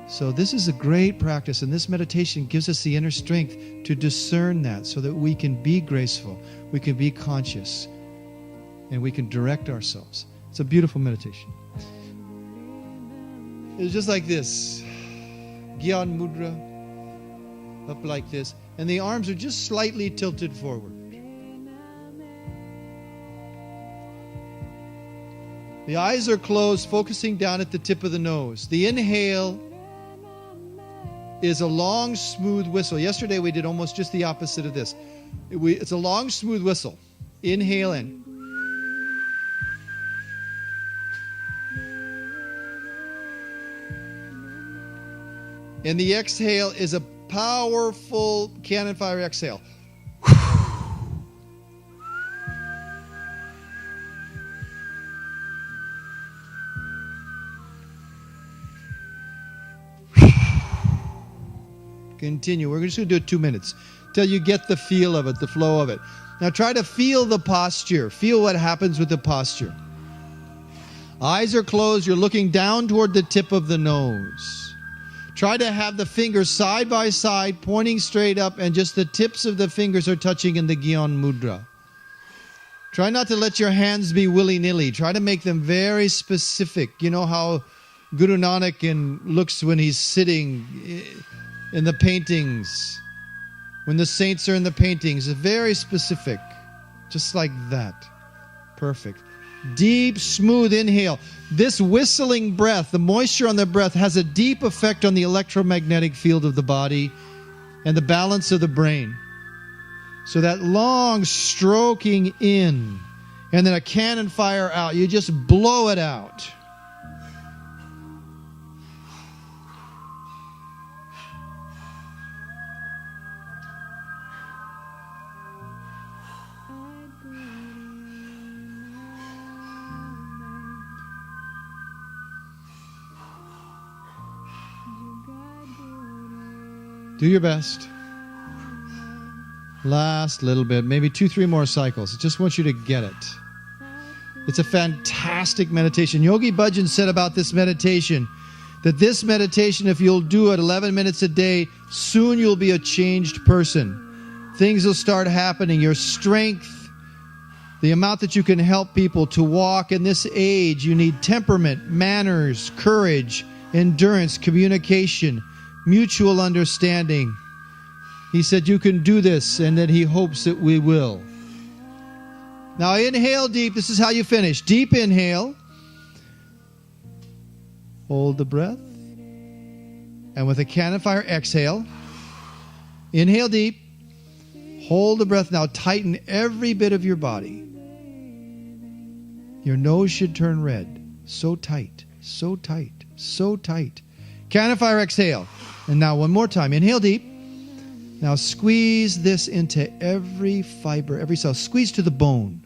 So this is a great practice, and this meditation gives us the inner strength to discern that, so that we can be graceful, we can be conscious, and we can direct ourselves. It's a beautiful meditation. It's just like this. Gyan Mudra, up like this, and the arms are just slightly tilted forward. The eyes are closed, focusing down at the tip of the nose. The inhale is a long, smooth whistle. Yesterday we did almost just the opposite of this. It's a long, smooth whistle. Inhale in. And the exhale is a powerful cannon fire exhale. Continue. We're just going to do it 2 minutes till you get the feel of it, the flow of it. Now try to feel the posture. Feel what happens with the posture. Eyes are closed. You're looking down toward the tip of the nose. Try to have the fingers side by side, pointing straight up, and just the tips of the fingers are touching in the Gyan Mudra. Try not to let your hands be willy-nilly. Try to make them very specific. You know how Guru Nanak looks when he's sitting in the paintings, when the saints are in the paintings. It's very specific. Just like that. Perfect. Deep, smooth inhale. This whistling breath, the moisture on the breath, has a deep effect on the electromagnetic field of the body and the balance of the brain. So that long stroking in and then a cannon fire out, you just blow it out. Do your best. Last little bit, maybe 2-3 more cycles. I just want you to get it. It's a fantastic meditation. Yogi Bhajan said about this meditation, that this meditation, if you'll do it 11 minutes a day, soon you'll be a changed person. Things will start happening. Your strength, the amount that you can help people to walk in this age, you need temperament, manners, courage, endurance, communication, mutual understanding. He said you can do this, and that he hopes that we will. Now inhale deep. This is how you finish. Deep inhale. Hold the breath. And with a cannon fire exhale. Inhale deep. Hold the breath. Now tighten every bit of your body. Your nose should turn red. So tight, so tight, so tight. Cannon fire exhale. And now one more time. Inhale deep. Now squeeze this into every fiber, every cell. Squeeze to the bone.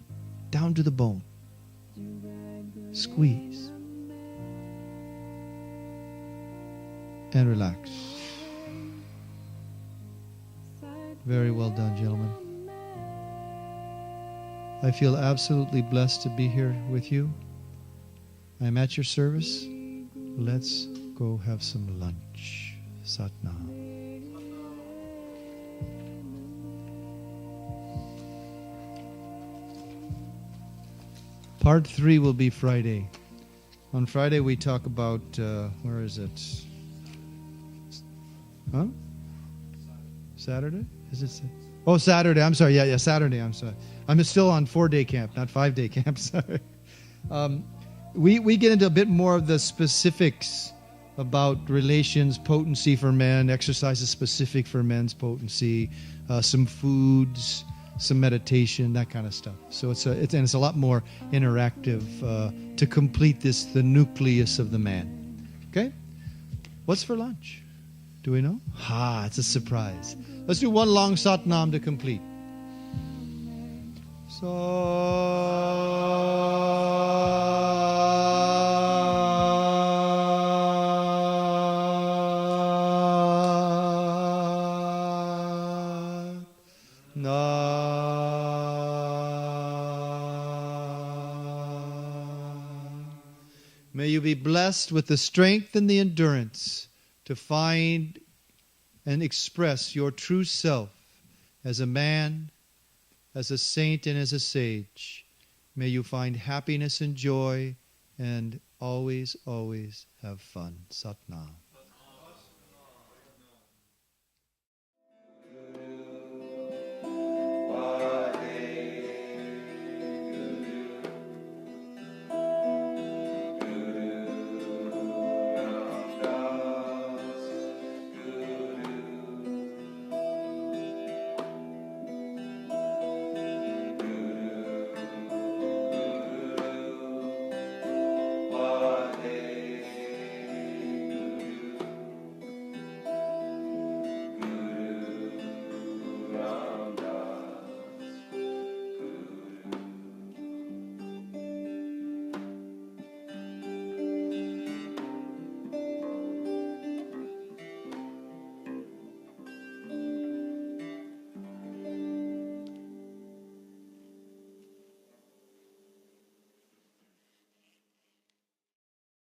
Down to the bone. Squeeze. And relax. Very well done, gentlemen. I feel absolutely blessed to be here with you. I am at your service. Let's go have some lunch. Satnam. Part 3 will be Friday. On Friday we talk about, where is it? Huh? Saturday? Is it? Oh, Saturday. I'm sorry. Yeah, Saturday. I'm sorry. I'm still on 4-day camp, not 5-day camp. Sorry. We get into a bit more of the specifics about relations, potency for men, exercises specific for men's potency, some foods, some meditation, that kind of stuff. So it's a lot more interactive to complete the nucleus of the man. Okay? What's for lunch? Do we know? It's a surprise. Let's do one long Satnam to complete. May you be blessed with the strength and the endurance to find and express your true self as a man, as a saint, and as a sage. May you find happiness and joy and always, always have fun. Satnam.